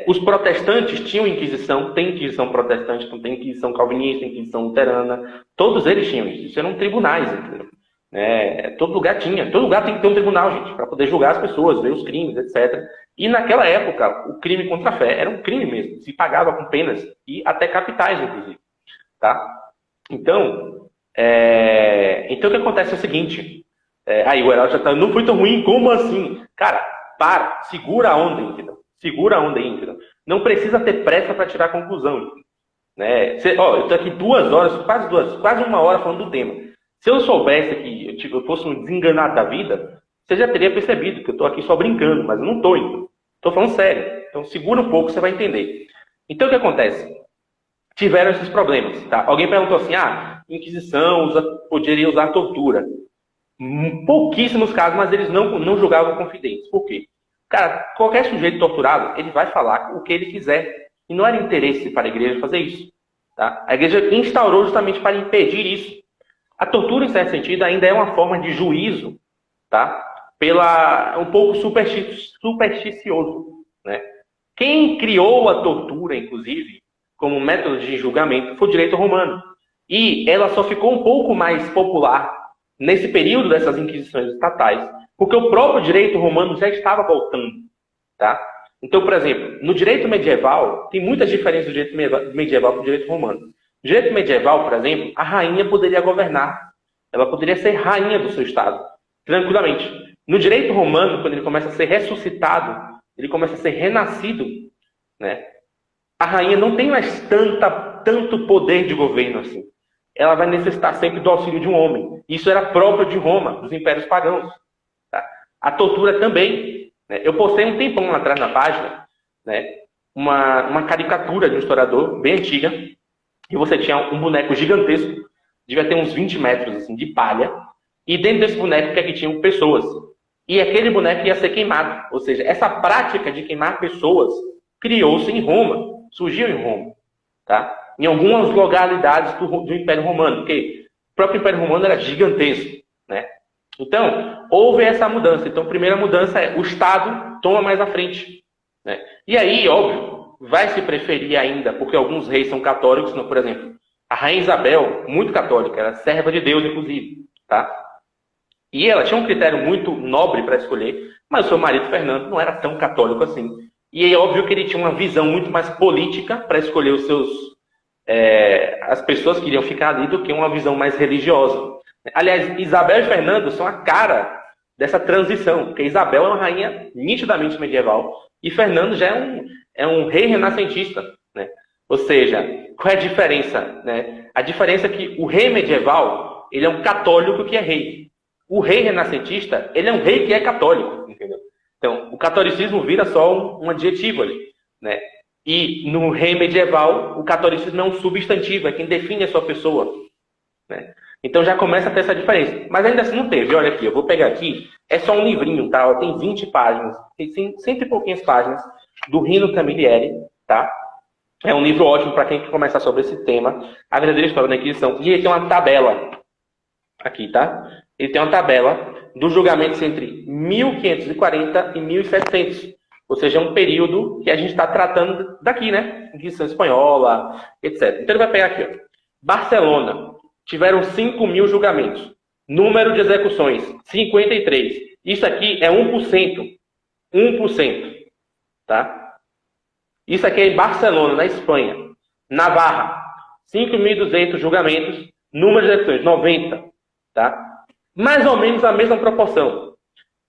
Os protestantes tinham Inquisição, tem Inquisição protestante, então tem Inquisição calvinista, Inquisição luterana, todos eles tinham isso. Isso eram tribunais, entendeu? né? Todo lugar tinha. Todo lugar tem que ter um tribunal, gente, para poder julgar as pessoas, ver os crimes, etc. E naquela época, o crime contra a fé era um crime mesmo. Se pagava com penas e até capitais, inclusive. Tá? Então, o que acontece é o seguinte. Aí o Heraldo já tá, não foi tão ruim, como assim? Cara, para, segura a onda, entendeu? Segura a onda aí, entendeu? Não precisa ter pressa para tirar a conclusão, entendeu? Né? Eu tô aqui 2 horas, quase 1 hora falando do tema. Se eu soubesse que eu fosse um desenganado da vida, você já teria percebido que eu tô aqui só brincando, mas eu não tô, então. Tô falando sério. Então segura um pouco, você vai entender. Então o que acontece? Tiveram esses problemas, tá? Alguém perguntou assim, Inquisição poderia usar tortura. Pouquíssimos casos, mas eles não julgavam confidentes. Por quê? Cara, qualquer sujeito torturado, ele vai falar o que ele quiser. E não era interesse para a igreja fazer isso. Tá? A igreja instaurou justamente para impedir isso. A tortura, em certo sentido, ainda é uma forma de juízo, tá? Um pouco supersticioso. Né? Quem criou a tortura, inclusive, como método de julgamento, foi o direito romano. E ela só ficou um pouco mais popular nesse período dessas inquisições estatais, porque o próprio direito romano já estava voltando. Tá? Então, por exemplo, no direito medieval, tem muitas diferenças do direito medieval para o direito romano. No direito medieval, por exemplo, a rainha poderia governar. Ela poderia ser rainha do seu estado, tranquilamente. No direito romano, quando ele começa a ser ressuscitado, ele começa a ser renascido, né? A rainha não tem mais tanto poder de governo assim. Ela vai necessitar sempre do auxílio de um homem. Isso era próprio de Roma, dos impérios pagãos. Tá? A tortura também. Eu postei um tempão lá atrás na página, né, uma caricatura de um historiador bem antiga, e você tinha um boneco gigantesco, devia ter uns 20 metros assim, de palha, e dentro desse boneco que tinham pessoas. E aquele boneco ia ser queimado. Ou seja, essa prática de queimar pessoas criou-se em Roma, surgiu em Roma. Tá? Em algumas localidades do Império Romano, porque o próprio Império Romano era gigantesco. Né? Então, houve essa mudança. Então, a primeira mudança é o Estado toma mais à frente. Né? E aí, óbvio, vai se preferir ainda, porque alguns reis são católicos, não, por exemplo, a Rainha Isabel, muito católica, era serva de Deus, inclusive. Tá? E ela tinha um critério muito nobre para escolher, mas o seu marido Fernando não era tão católico assim. E é óbvio que ele tinha uma visão muito mais política para escolher os seus, as pessoas que iriam ficar ali do que uma visão mais religiosa. Aliás, Isabel e Fernando são a cara dessa transição, porque Isabel é uma rainha nitidamente medieval e Fernando já é um rei renascentista. Né? Ou seja, qual é a diferença? Né? A diferença é que o rei medieval ele é um católico que é rei. O rei renascentista ele é um rei que é católico. Entendeu? Então, o catolicismo vira só um adjetivo ali. Né? E no rei medieval, o catolicismo é um substantivo, é quem define a sua pessoa. Né? Então já começa a ter essa diferença. Mas ainda assim não teve. Olha aqui, eu vou pegar aqui. É só um livrinho, tá? Tem 20 páginas. Tem 100 e pouquinhas páginas do Rino Camilleri, tá? É um livro ótimo para quem quer começar sobre esse tema. A verdadeira história da Inquisição. E ele tem uma tabela. Aqui, tá? Ele tem uma tabela dos julgamentos entre 1540 e 1700. Ou seja, é um período que a gente está tratando daqui, né? Inquisição Espanhola, etc. Então ele vai pegar aqui, ó. Barcelona. Tiveram 5.000 julgamentos. Número de execuções, 53. Isso aqui é 1%. 1%. Tá? Isso aqui é em Barcelona, na Espanha. Navarra, 5.200 julgamentos. Número de execuções, 90. Tá? Mais ou menos a mesma proporção.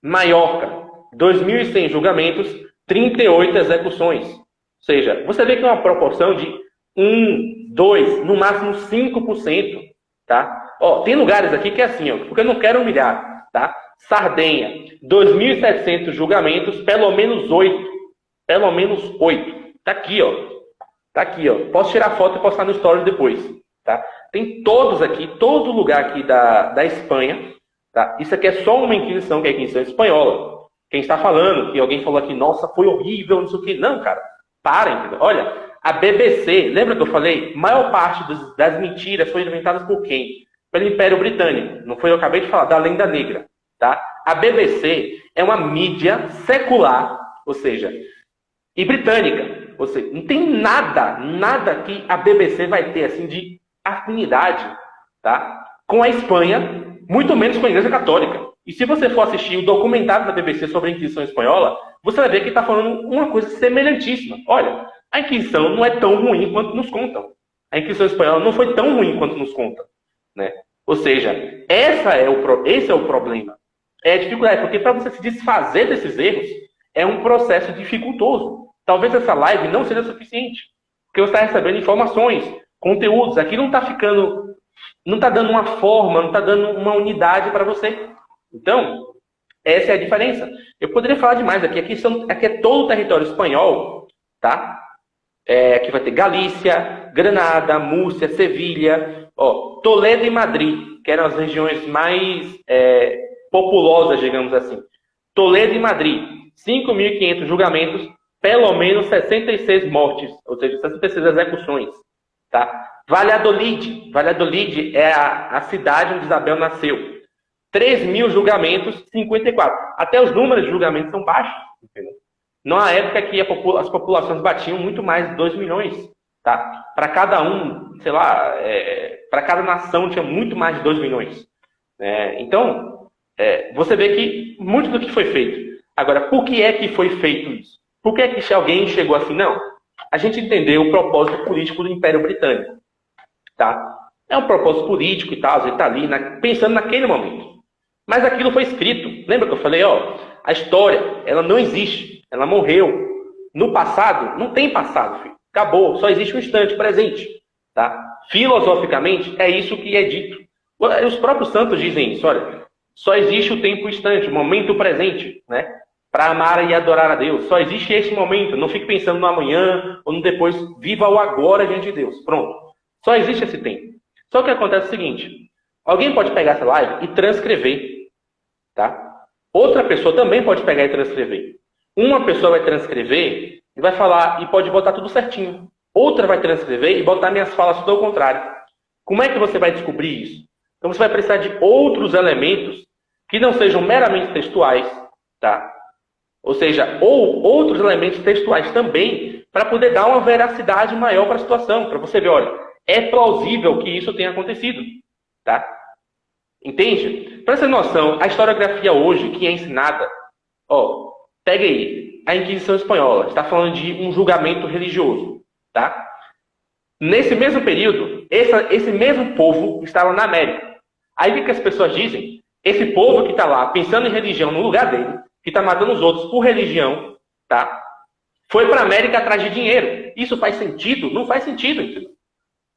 Maiorca, 2.100 julgamentos, 38 execuções. Ou seja, você vê que é uma proporção de 1, 2, no máximo 5%. Tá? Ó, tem lugares aqui que é assim, ó, porque eu não quero humilhar. Tá? Sardenha, 2.700 julgamentos, pelo menos 8. Pelo menos 8. Tá aqui, ó. Tá aqui, ó. Posso tirar foto e postar no story depois. Tá? Tem todos aqui, todo lugar aqui da Espanha. Tá? Isso aqui é só uma inquisição, que é a Inquisição Espanhola. Quem está falando, que alguém falou aqui, nossa, foi horrível, não sei o que. Não, cara. Para, entendeu? Olha, a BBC, lembra que eu falei? A maior parte das mentiras foi inventadas por quem? Pelo Império Britânico. Não foi, eu acabei de falar, da Lenda Negra. Tá? A BBC é uma mídia secular, ou seja, e britânica. Ou seja, não tem nada que a BBC vai ter assim de afinidade, tá? Com a Espanha muito menos com a Igreja Católica. E se você for assistir o documentário da BBC sobre a Inquisição Espanhola, você vai ver que está falando uma coisa semelhantíssima. Olha, a Inquisição não é tão ruim quanto nos contam. A Inquisição Espanhola não foi tão ruim quanto nos contam, né? Ou seja, esse é o problema. É a dificuldade, porque para você se desfazer desses erros, é um processo dificultoso. Talvez essa live não seja suficiente, porque você está recebendo informações, conteúdos, aqui não está ficando, não está dando uma forma, não está dando uma unidade para você. Então, essa é a diferença. Eu poderia falar demais aqui. Aqui é todo o território espanhol, tá? Aqui vai ter Galícia, Granada, Múrcia, Sevilha, Toledo e Madrid, que eram as regiões mais populosas, digamos assim. Toledo e Madrid, 5.500 julgamentos, pelo menos 66 mortes, ou seja, 66 execuções, tá? Valladolid é a cidade onde Isabel nasceu. 3.000 julgamentos, 54. Até os números de julgamentos são baixos, entendeu? Numa época que as populações batiam muito mais de 2 milhões, tá? Para cada um, sei lá, para cada nação tinha muito mais de 2 milhões. Então, você vê que muito do que foi feito. Agora, por que é que foi feito isso? Por que é que alguém chegou assim? Não, a gente entendeu o propósito político do Império Britânico, tá? É um propósito político e tal, a gente está ali pensando naquele momento. Mas aquilo foi escrito. Lembra que eu falei, a história, ela não existe. Ela morreu. No passado, não tem passado, filho. Acabou. Só existe um instante presente. Tá? Filosoficamente, é isso que é dito. Os próprios santos dizem isso. Olha, só existe o tempo instante, o momento presente, né? Para amar e adorar a Deus. Só existe esse momento. Não fique pensando no amanhã ou no depois. Viva o agora diante de Deus. Pronto. Só existe esse tempo. Só que acontece o seguinte. Alguém pode pegar essa live e transcrever. Tá? Outra pessoa também pode pegar e transcrever. Uma pessoa vai transcrever e vai falar e pode botar tudo certinho. Outra vai transcrever e botar minhas falas tudo ao contrário. Como é que você vai descobrir isso? Então você vai precisar de outros elementos que não sejam meramente textuais, tá? Ou seja, ou outros elementos textuais também para poder dar uma veracidade maior para a situação, para você ver, olha, é plausível que isso tenha acontecido, tá? Entende? Para essa noção, a historiografia hoje, que é ensinada, pega aí, a Inquisição Espanhola, está falando de um julgamento religioso, tá? Nesse mesmo período, esse mesmo povo estava na América. Aí o que as pessoas dizem? Esse povo que está lá, pensando em religião no lugar dele, que está matando os outros por religião, tá? Foi para a América atrás de dinheiro. Isso faz sentido? Não faz sentido, entendeu?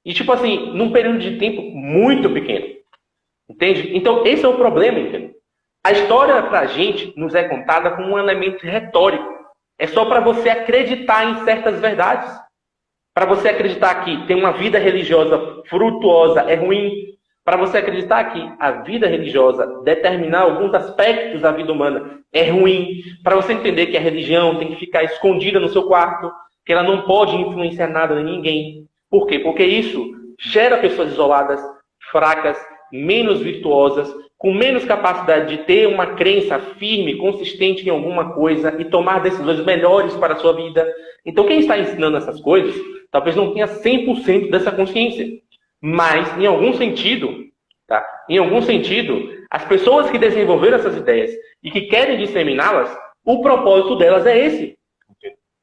E tipo assim, num período de tempo muito pequeno. Entende? Então, esse é o problema, entendeu? A história pra gente nos é contada como um elemento retórico. É só para você acreditar em certas verdades. Para você acreditar que ter uma vida religiosa frutuosa é ruim. Para você acreditar que a vida religiosa determinar alguns aspectos da vida humana é ruim. Para você entender que a religião tem que ficar escondida no seu quarto, que ela não pode influenciar nada em ninguém. Por quê? Porque isso gera pessoas isoladas, fracas, menos virtuosas, com menos capacidade de ter uma crença firme, consistente em alguma coisa e tomar decisões melhores para a sua vida. Então, quem está ensinando essas coisas, talvez não tenha 100% dessa consciência. Mas, em algum sentido, tá? Em algum sentido, as pessoas que desenvolveram essas ideias e que querem disseminá-las, o propósito delas é esse.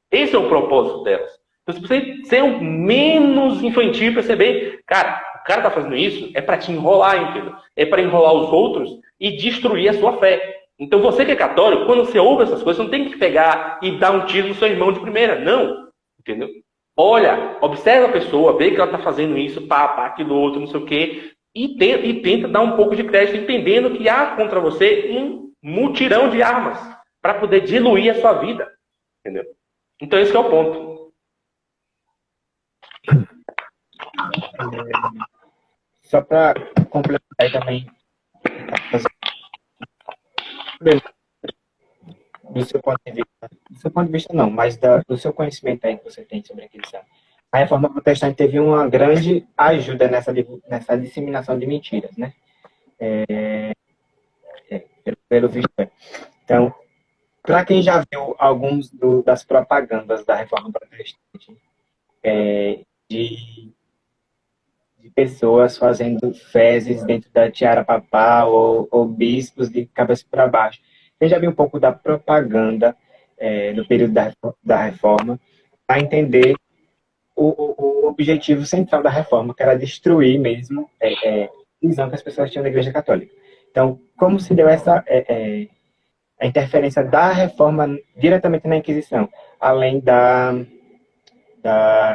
Esse é o propósito delas. Então, se você ser um menos infantil e perceber, cara está fazendo isso, é para te enrolar, entendeu? É para enrolar os outros e destruir a sua fé. Então, você que é católico, quando você ouve essas coisas, não tem que pegar e dar um tiro no seu irmão de primeira. Não. Entendeu? Olha, observa a pessoa, vê que ela está fazendo isso, aquilo outro, não sei o quê, e tenta dar um pouco de crédito, entendendo que há contra você um mutirão de armas para poder diluir a sua vida. Entendeu? Então, esse é o ponto. Só para complementar também, do seu ponto de vista não, mas do seu conhecimento aí que você tem sobre a Inquisição, a Reforma Protestante teve uma grande ajuda nessa disseminação de mentiras, né? Pelo visto. Então, para quem já viu alguns das propagandas da Reforma Protestante, de de pessoas fazendo fezes dentro da tiara papal ou bispos de cabeça para baixo. Eu já vi um pouco da propaganda no período da reforma para entender o objetivo central da reforma, que era destruir mesmo a visão que as pessoas tinham da Igreja Católica. Então, como se deu essa a interferência da reforma diretamente na Inquisição, além da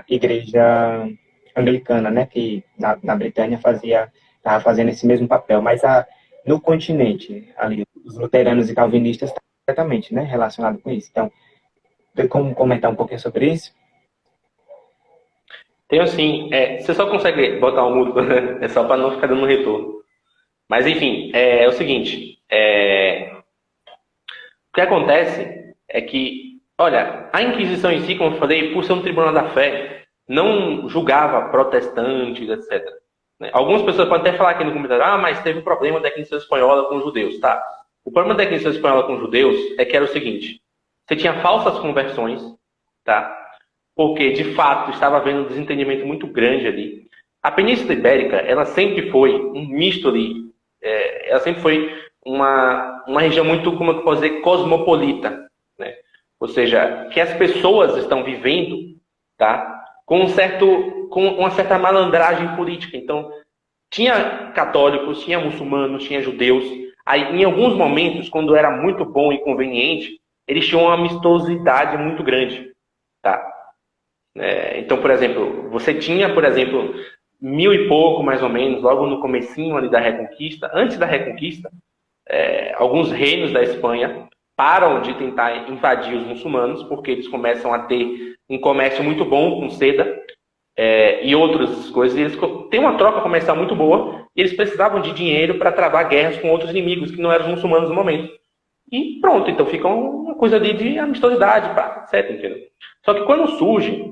Igreja Anglicana, né, que na Britânia estava fazendo esse mesmo papel, mas no continente, ali, os luteranos e calvinistas estão diretamente, né, relacionados com isso. Então, tem como comentar um pouquinho sobre isso? Tenho sim. Você só consegue botar um mudo, né? É só para não ficar dando retorno. Mas, enfim, é o seguinte. O que acontece é que, olha, a Inquisição em si, como eu falei, por ser um tribunal da fé, não julgava protestantes, etc. Algumas pessoas podem até falar aqui no comentário, mas teve um problema da Inquisição Espanhola com os judeus, tá? O problema da Inquisição Espanhola com os judeus é que era o seguinte, você tinha falsas conversões, tá? Porque, de fato, estava havendo um desentendimento muito grande ali. A Península Ibérica, ela sempre foi um misto ali, ela sempre foi uma região muito, como eu posso dizer, cosmopolita, né? Ou seja, que as pessoas estão vivendo, tá? Com uma certa malandragem política. Então, tinha católicos, tinha muçulmanos, tinha judeus. Aí, em alguns momentos, quando era muito bom e conveniente, eles tinham uma amistosidade muito grande, tá? Então, por exemplo, você tinha, por exemplo, 1000 e pouco, mais ou menos, logo no comecinho ali da Reconquista, antes da Reconquista, alguns reinos da Espanha param de tentar invadir os muçulmanos, porque eles começam a ter um comércio muito bom com seda e outras coisas. Eles têm uma troca comercial muito boa e eles precisavam de dinheiro para travar guerras com outros inimigos que não eram os muçulmanos no momento. E pronto, então fica uma coisa ali de amistosidade, etc. Entendeu? Só que quando surge,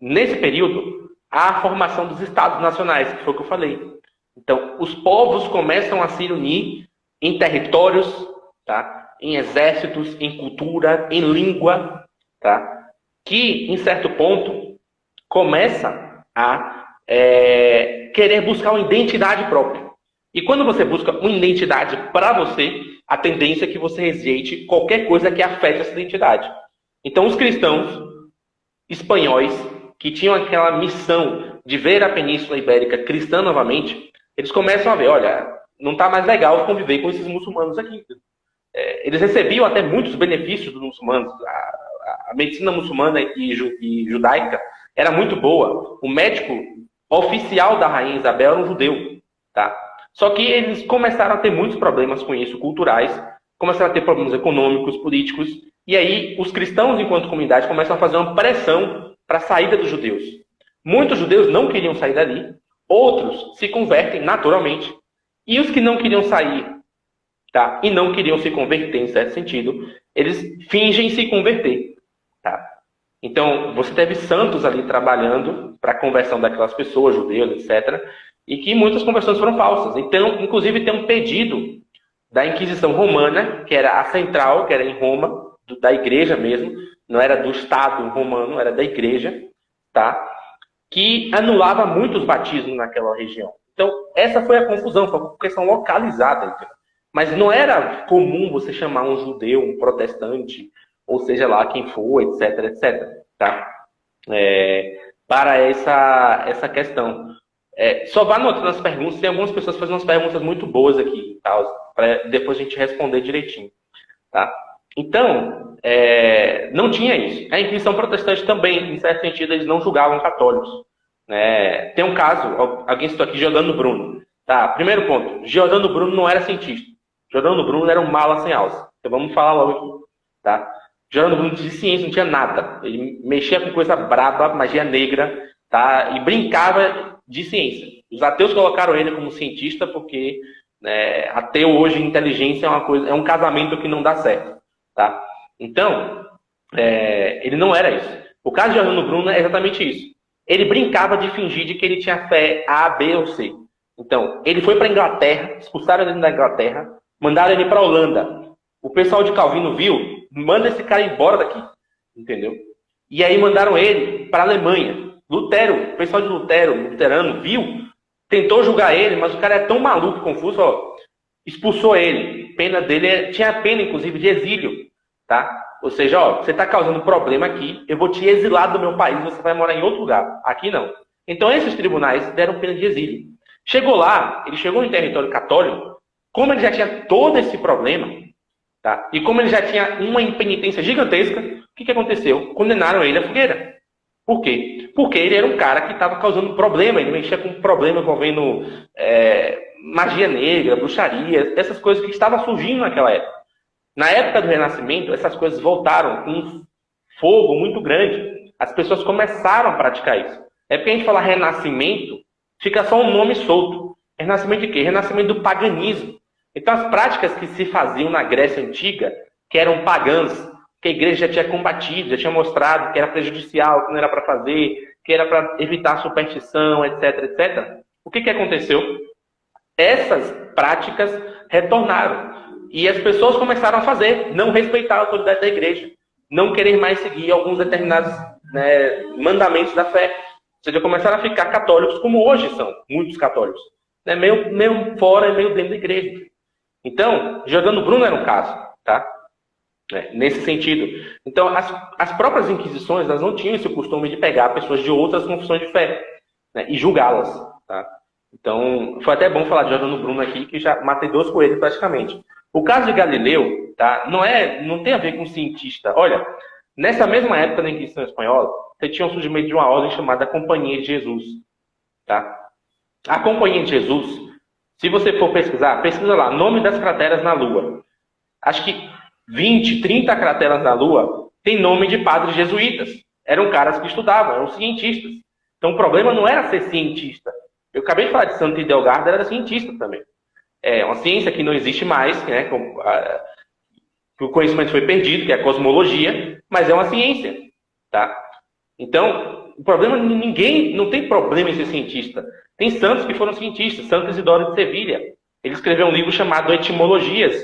nesse período, a formação dos Estados Nacionais, que foi o que eu falei. Então, os povos começam a se unir em territórios, tá? Em exércitos, em cultura, em língua, tá? Que, em certo ponto, começa a querer buscar uma identidade própria. E quando você busca uma identidade para você, a tendência é que você rejeite qualquer coisa que afete essa identidade. Então, os cristãos espanhóis, que tinham aquela missão de ver a Península Ibérica cristã novamente, eles começam a ver, olha, não está mais legal conviver com esses muçulmanos aqui. Eles recebiam até muitos benefícios dos muçulmanos. A medicina muçulmana e judaica era muito boa. O médico oficial da rainha Isabel era um judeu, tá? Só que eles começaram a ter muitos problemas com isso, culturais, começaram a ter problemas econômicos, políticos, e aí os cristãos, enquanto comunidade, começam a fazer uma pressão para a saída dos judeus. Muitos judeus não queriam sair dali, outros se convertem naturalmente, e os que não queriam sair, tá? E não queriam se converter, em certo sentido, eles fingem se converter, tá? Então, você teve santos ali trabalhando para a conversão daquelas pessoas, judeus, etc., e que muitas conversões foram falsas. Então, inclusive, tem um pedido da Inquisição Romana, que era a central, que era em Roma, da igreja mesmo, não era do Estado romano, era da igreja, tá? Que anulava muitos batismos naquela região. Então, essa foi a confusão, foi uma questão localizada. Entendeu? Mas não era comum você chamar um judeu, um protestante, ou seja lá quem for, etc, etc. Tá? Para essa questão. Só vá anotando as perguntas, tem algumas pessoas fazendo umas perguntas muito boas aqui, tá? Para depois a gente responder direitinho. Tá? Então, não tinha isso. A Inquisição Protestante também, em certo sentido, eles não julgavam católicos. Tem um caso, alguém citou aqui, Giordano Bruno. Tá? Primeiro ponto, Giordano Bruno não era cientista. Giordano Bruno era um mala sem alça. Então vamos falar logo aqui. Tá? Giordano Bruno de ciência não tinha nada. Ele mexia com coisa braba, magia negra, tá? E brincava de ciência. Os ateus colocaram ele como cientista porque ateu hoje, inteligência é um casamento que não dá certo. Tá? Então, ele não era isso. O caso de Giordano Bruno é exatamente isso. Ele brincava de fingir de que ele tinha fé A, B ou C. Então, ele foi para a Inglaterra, expulsaram ele da Inglaterra, mandaram ele para a Holanda. O pessoal de Calvino viu, manda esse cara embora daqui. Entendeu? E aí mandaram ele para a Alemanha. Lutero, o pessoal de luterano viu, tentou julgar ele, mas o cara é tão maluco e confuso, ó, expulsou ele. Pena dele tinha pena, inclusive, de exílio, tá? Ou seja, ó, você está causando problema aqui, eu vou te exilar do meu país, você vai morar em outro lugar. Aqui não. Então esses tribunais deram pena de exílio. Chegou lá, ele chegou em território católico, como ele já tinha todo esse problema, tá? E como ele já tinha uma impenitência gigantesca, o que aconteceu? Condenaram ele à fogueira. Por quê? Porque ele era um cara que estava causando problema, ele mexia com problema envolvendo magia negra, bruxaria, essas coisas que estavam surgindo naquela época. Na época do Renascimento, essas coisas voltaram com um fogo muito grande. As pessoas começaram a praticar isso. É porque a gente fala renascimento, fica só um nome solto. Renascimento de quê? Renascimento do paganismo. Então as práticas que se faziam na Grécia Antiga, que eram pagãs, que a igreja já tinha combatido, já tinha mostrado que era prejudicial, que não era para fazer, que era para evitar superstição, etc, etc. O que aconteceu? Essas práticas retornaram. E as pessoas começaram a fazer, não respeitar a autoridade da igreja, não querer mais seguir alguns determinados mandamentos da fé. Ou seja, começaram a ficar católicos, como hoje são, muitos católicos. Né? Meio fora e meio dentro da igreja. Então, Giordano Bruno era um caso, tá? Nesse sentido. Então, as próprias inquisições, elas não tinham esse costume de pegar pessoas de outras confissões de fé, né? E julgá-las, tá? Então, foi até bom falar de Giordano Bruno aqui, que já matei 2 coelhos praticamente. O caso de Galileu, tá? Não tem a ver com cientista. Olha, nessa mesma época da Inquisição Espanhola, você tinha um surgimento de uma ordem chamada Companhia de Jesus, tá? A Companhia de Jesus, se você for pesquisar, pesquisa lá, nome das crateras na Lua. Acho que 20, 30 crateras na Lua tem nome de padres jesuítas. Eram caras que estudavam, eram cientistas. Então o problema não era ser cientista. Eu acabei de falar de Santo Idelgarda, era cientista também. É uma ciência que não existe mais, né? Que o conhecimento foi perdido, que é a cosmologia, mas é uma ciência, tá? Então, o problema, não tem problema em ser cientista. Tem santos que foram cientistas, Santo Isidoro de Sevilha. Ele escreveu um livro chamado Etimologias,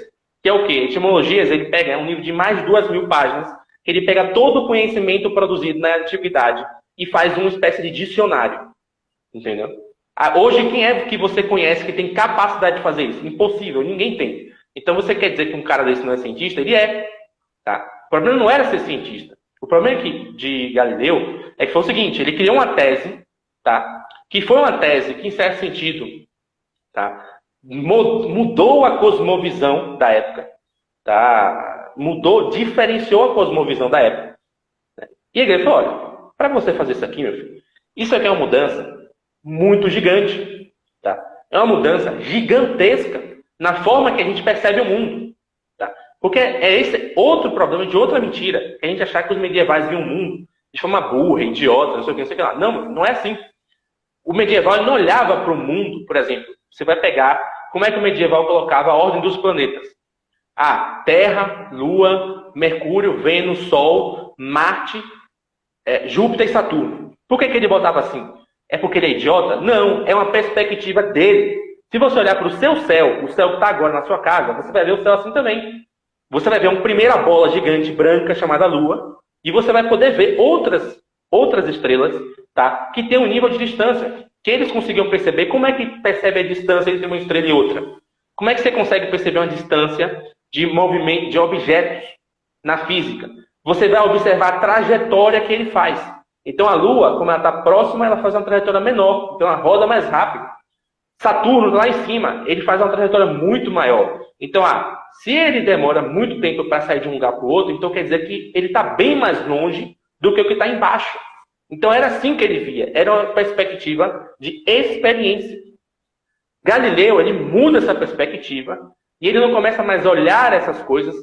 que é o quê? Etimologias, ele pega um livro de mais de 2.000 páginas, que ele pega todo o conhecimento produzido na antiguidade e faz uma espécie de dicionário, entendeu? Hoje, quem é que você conhece que tem capacidade de fazer isso? Impossível, ninguém tem. Então, você quer dizer que um cara desse não é cientista? Ele é. Tá? O problema não era ser cientista. O problema de Galileu é que foi o seguinte, ele criou uma tese, tá? Que foi uma tese que, em certo sentido, tá? Mudou a cosmovisão da época. Tá? Diferenciou a cosmovisão da época. E a igreja falou, olha, para você fazer isso aqui, meu filho, isso aqui é uma mudança muito gigante, tá? É uma mudança gigantesca na forma que a gente percebe o mundo, tá? Porque é esse outro problema de outra mentira, que a gente achar que os medievais viam o mundo de forma burra, idiota, não sei o que, não sei o que lá. Não é assim. O medieval não olhava para o mundo, por exemplo. Você vai pegar, como é que o medieval colocava a ordem dos planetas? Terra, Lua, Mercúrio, Vênus, Sol, Marte, Júpiter e Saturno. Por que ele botava assim? É porque ele é idiota? Não, é uma perspectiva dele. Se você olhar para o seu céu, o céu que está agora na sua casa, você vai ver o céu assim também. Você vai ver uma primeira bola gigante branca chamada Lua, e você vai poder ver outras estrelas, tá? Que tem um nível de distância, que eles conseguiam perceber. Como é que percebe a distância entre uma estrela e outra? Como é que você consegue perceber uma distância de movimento de objetos na física? Você vai observar a trajetória que ele faz. Então a Lua, como ela está próxima, ela faz uma trajetória menor. Então ela roda mais rápido. Saturno, lá em cima, ele faz uma trajetória muito maior. Então, se ele demora muito tempo para sair de um lugar para o outro, então quer dizer que ele está bem mais longe do que o que está embaixo. Então era assim que ele via. Era uma perspectiva de experiência. Galileu, ele muda essa perspectiva e ele não começa mais a olhar essas coisas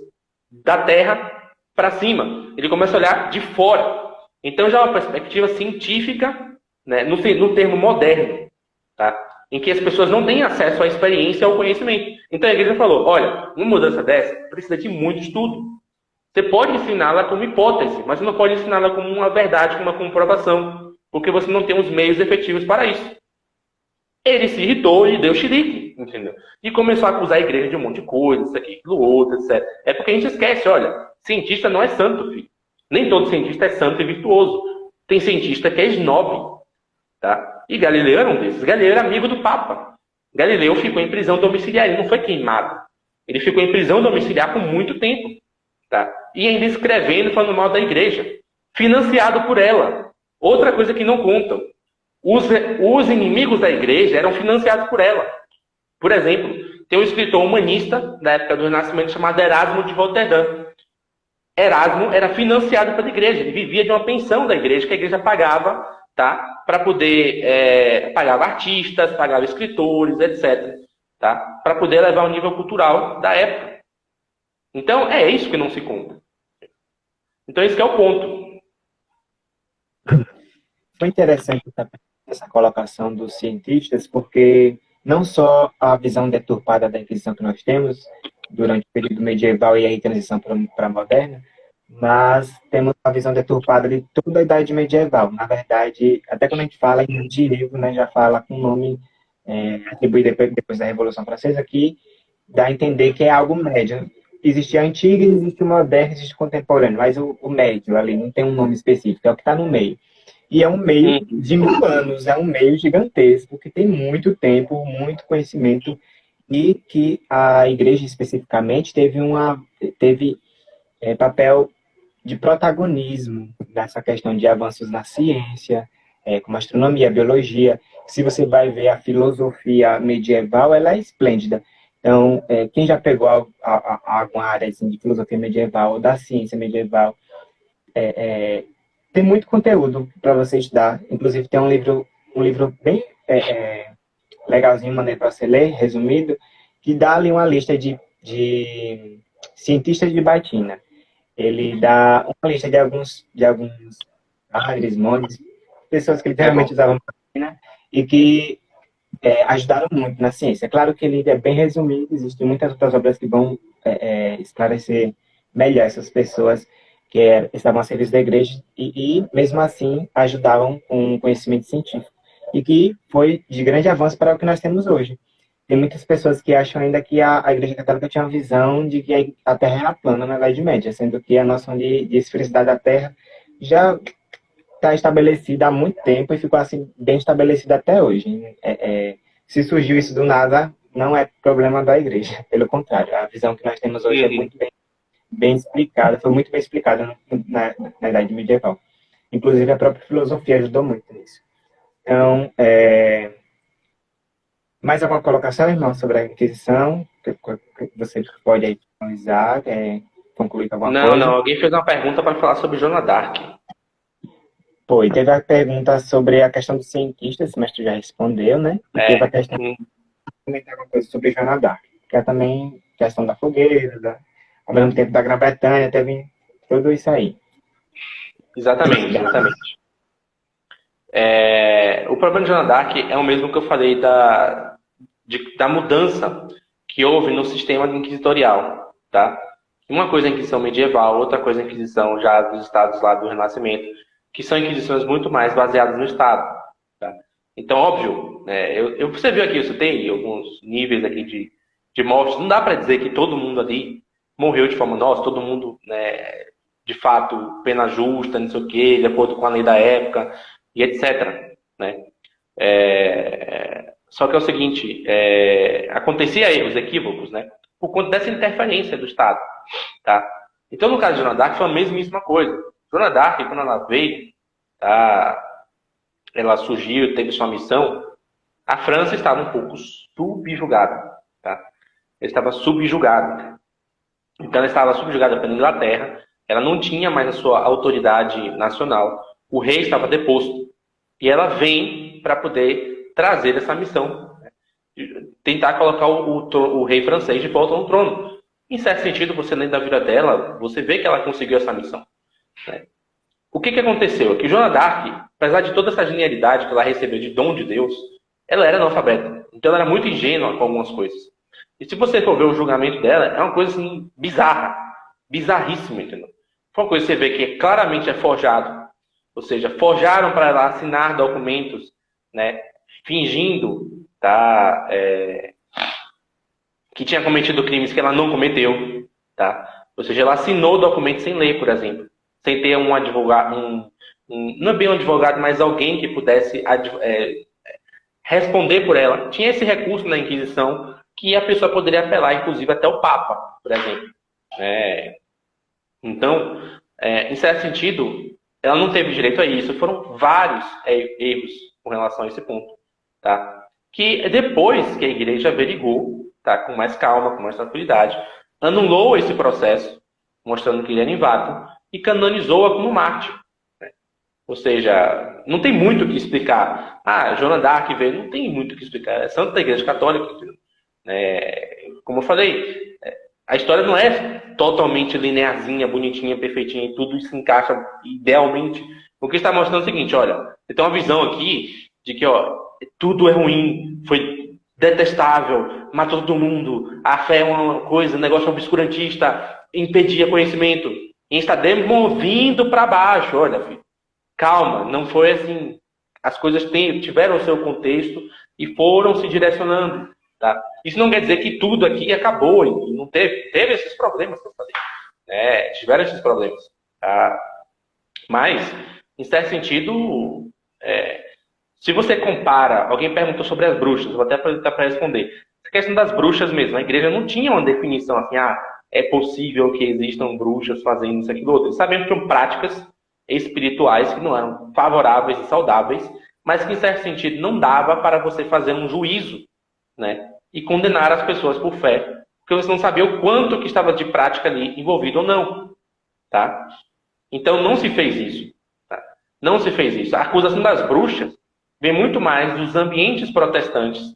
da Terra para cima. Ele começa a olhar de fora. Então já é uma perspectiva científica, né, no termo moderno, tá? Em que as pessoas não têm acesso à experiência e ao conhecimento. Então a igreja falou, olha, uma mudança dessa precisa de muito estudo. Você pode ensiná-la como hipótese, mas você não pode ensiná-la como uma verdade, como uma comprovação, porque você não tem os meios efetivos para isso. Ele se irritou e deu xilique, entendeu? E começou a acusar a igreja de um monte de coisa, isso aqui, aquilo outro, etc. É porque a gente esquece, olha, cientista não é santo, filho. Nem todo cientista é santo e virtuoso. Tem cientista que é snob. tá? E Galileu era um desses. Galileu era amigo do Papa. Galileu ficou em prisão domiciliar, ele não foi queimado. Ele ficou em prisão domiciliar por muito tempo, tá? E ainda escrevendo, falando mal da igreja, financiado por ela. Outra coisa que não contam, os inimigos da igreja eram financiados por ela. Por exemplo, tem um escritor humanista da época do Renascimento chamado Erasmo de Roterdã. Erasmo era financiado pela igreja, ele vivia de uma pensão da igreja, que a igreja pagava, tá? Para poder, pagava artistas, pagava escritores, etc. Tá? Para poder levar o nível cultural da época. Então, é isso que não se conta. Então, esse que é o ponto. Foi interessante também essa colocação dos cientistas, porque não só a visão deturpada da Inquisição que nós temos durante o período medieval e aí transição para a moderna, mas temos a visão deturpada de toda a Idade Medieval. Na verdade, até quando a gente fala em medievo, né, já fala com o nome atribuído depois da Revolução Francesa, que dá a entender que é algo médio. Existe a antiga, existe o moderno, existe o contemporâneo, mas o médio ali não tem um nome específico, é o que está no meio. E é um meio de 1000 anos, é um meio gigantesco, que tem muito tempo, muito conhecimento, e que a igreja especificamente teve papel de protagonismo nessa questão de avanços na ciência, como astronomia, biologia. Se você vai ver a filosofia medieval, ela é esplêndida. Então, quem já pegou alguma área assim, de filosofia medieval ou da ciência medieval, tem muito conteúdo para você estudar. Inclusive, tem um livro bem legalzinho, maneiro para você ler, resumido, que dá ali uma lista de cientistas de batina. Ele dá uma lista de alguns padres, monges, pessoas que literalmente usavam batina e que ajudaram muito na ciência. É claro que ele é bem resumido, existem muitas outras obras que vão esclarecer melhor essas pessoas que estavam a serviço da igreja e, mesmo assim, ajudavam com conhecimento científico. E que foi de grande avanço para o que nós temos hoje. Tem muitas pessoas que acham ainda que a Igreja Católica tinha uma visão de que a Terra era plana na Idade Média, sendo que a noção de esfericidade da Terra já está estabelecida há muito tempo e ficou assim bem estabelecida até hoje. Se surgiu isso do nada, não é problema da Igreja. Pelo contrário, a visão que nós temos hoje é muito bem explicada, foi muito bem explicada na Idade Medieval. Inclusive, a própria filosofia ajudou muito nisso. Então, mais alguma colocação, irmão, sobre a Inquisição? Que você pode aí finalizar, concluir com alguma coisa? Não. Alguém fez uma pergunta para falar sobre Joana d'Arc. Pô, e teve a pergunta sobre a questão dos cientistas, mas tu já respondeu, né? E teve a questão de comentar alguma coisa sobre Joana d'Arc, que é também questão da fogueira, ao mesmo tempo da Grã-Bretanha, teve tudo isso aí. Exatamente. O problema de Joana d'Arc é o mesmo que eu falei da mudança que houve no sistema inquisitorial, tá? Uma coisa é a Inquisição medieval, outra coisa é a Inquisição já dos estados lá do Renascimento, que são inquisições muito mais baseadas no Estado, tá? Então, óbvio, você viu aqui, eu citei alguns níveis aqui de mortes, não dá para dizer que todo mundo ali morreu de forma nossa, todo mundo, de fato, pena justa, não sei o quê, de acordo com a lei da época, e etc. Né? Só que é o seguinte, acontecia erros, equívocos, né? Por conta dessa interferência do Estado. Tá? Então, no caso de Joana d'Arc, foi a mesmíssima coisa. Joana d'Arc, quando ela veio, tá? Ela surgiu, teve sua missão, a França estava um pouco subjugada. Tá? Ela estava subjugada. Então, ela estava subjugada pela Inglaterra, ela não tinha mais a sua autoridade nacional, o rei estava deposto. E ela vem para poder trazer essa missão, né? Tentar colocar o rei francês de volta no trono. Em certo sentido, você lendo a vida dela, você vê que ela conseguiu essa missão, né? O que aconteceu? É que Joana d'Arc, apesar de toda essa genialidade que ela recebeu de dom de Deus, ela era analfabeta. Então ela era muito ingênua com algumas coisas. E se você for ver o julgamento dela, é uma coisa assim, bizarra. Bizarríssima, entendeu? Foi uma coisa que você vê que claramente é forjado. Ou seja, forjaram para ela assinar documentos, né, fingindo, tá, que tinha cometido crimes que ela não cometeu. Tá? Ou seja, ela assinou documentos sem ler, por exemplo. Sem ter um advogado, não é bem um advogado, mas alguém que pudesse responder por ela. Tinha esse recurso na Inquisição que a pessoa poderia apelar, inclusive, até o Papa, por exemplo. Então, em certo sentido, ela não teve direito a isso. Foram vários erros com relação a esse ponto. Tá? Que depois que a igreja averigou, tá? Com mais calma, com mais tranquilidade, anulou esse processo, mostrando que ele era inválido, e canonizou-a como mártir. Né? Ou seja, não tem muito o que explicar. Joana d'Arc veio, não tem muito o que explicar. É santo da Igreja Católica. Como eu falei, a história não é totalmente linearzinha, bonitinha, perfeitinha, e tudo se encaixa idealmente. O que está mostrando é o seguinte, olha, você tem uma visão aqui de que tudo é ruim, foi detestável, matou todo mundo, a fé é uma coisa, um negócio obscurantista, impedia conhecimento, e está movindo para baixo. Olha, filho, calma, não foi assim. As coisas tiveram o seu contexto e foram se direcionando. Tá? Isso não quer dizer que tudo aqui acabou e não teve esses problemas que eu falei. Tiveram esses problemas. Tá? Mas, em certo sentido, se você compara, alguém perguntou sobre as bruxas, vou até aproveitar para responder. Essa questão das bruxas mesmo, a igreja não tinha uma definição assim, é possível que existam bruxas fazendo isso, aquilo, outro. Sabemos que são práticas espirituais que não eram favoráveis e saudáveis, mas que, em certo sentido, não dava para você fazer um juízo, né? E condenar as pessoas por fé, porque você não sabia o quanto que estava de prática ali envolvido ou não. Tá? Então, não se fez isso. Tá? Não se fez isso. A acusação das bruxas vem muito mais dos ambientes protestantes,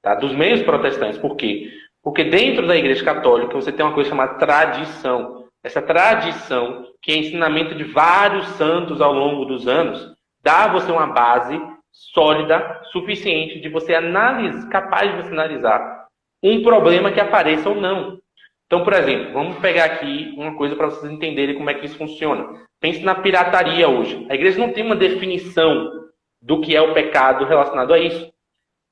tá? Dos meios protestantes. Por quê? Porque dentro da Igreja Católica você tem uma coisa chamada tradição. Essa tradição, que é ensinamento de vários santos ao longo dos anos, dá a você uma base sólida, suficiente de você analisar, capaz de você analisar um problema que apareça ou não. Então, por exemplo, vamos pegar aqui uma coisa para vocês entenderem como é que isso funciona. Pense na pirataria hoje. A igreja não tem uma definição do que é o pecado relacionado a isso,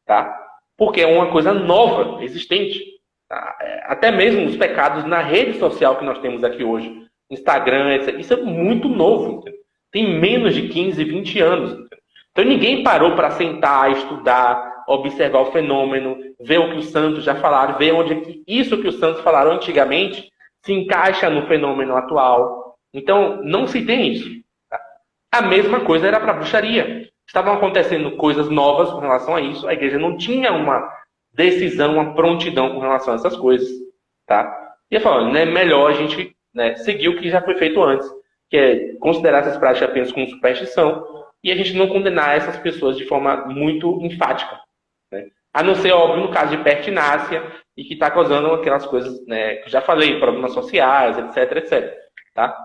tá? Porque é uma coisa nova, existente. Tá? Até mesmo os pecados na rede social que nós temos aqui hoje, Instagram, etc. Isso é muito novo. Entendeu? Tem menos de 15, 20 anos. Entendeu? Então ninguém parou para sentar, estudar, observar o fenômeno, ver o que os santos já falaram, ver onde é que isso que os santos falaram antigamente se encaixa no fenômeno atual. Então, não se tem isso. Tá? A mesma coisa era para a bruxaria. Estavam acontecendo coisas novas com relação a isso, a igreja não tinha uma decisão, uma prontidão com relação a essas coisas. Tá? E eu falo, é melhor a gente seguir o que já foi feito antes, que é considerar essas práticas apenas como superstição, e a gente não condenar essas pessoas de forma muito enfática. Né? A não ser, óbvio, no caso de pertinácia, e que está causando aquelas coisas, que eu já falei, problemas sociais, etc, etc. Tá?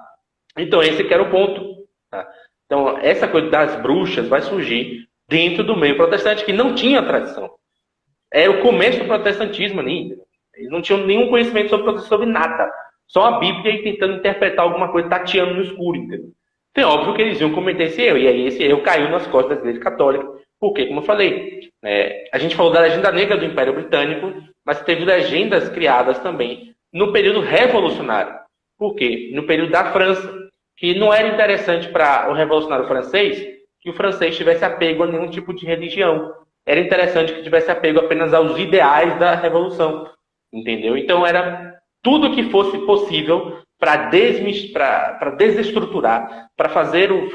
Então, esse que era o ponto. Tá? Então, essa coisa das bruxas vai surgir dentro do meio protestante, que não tinha tradição. É o começo do protestantismo ali. Eles não tinham nenhum conhecimento sobre nada. Só a Bíblia e tentando interpretar alguma coisa, tateando no escuro, entendeu? Então, é óbvio que eles iam cometer esse erro. E aí esse erro caiu nas costas da Igreja Católica. Porque, como eu falei, a gente falou da legenda negra do Império Britânico, mas teve legendas criadas também no período revolucionário. Por quê? No período da França, que não era interessante para o revolucionário francês que o francês tivesse apego a nenhum tipo de religião. Era interessante que tivesse apego apenas aos ideais da revolução. Entendeu? Então, era tudo que fosse possível para desestruturar, para fazer o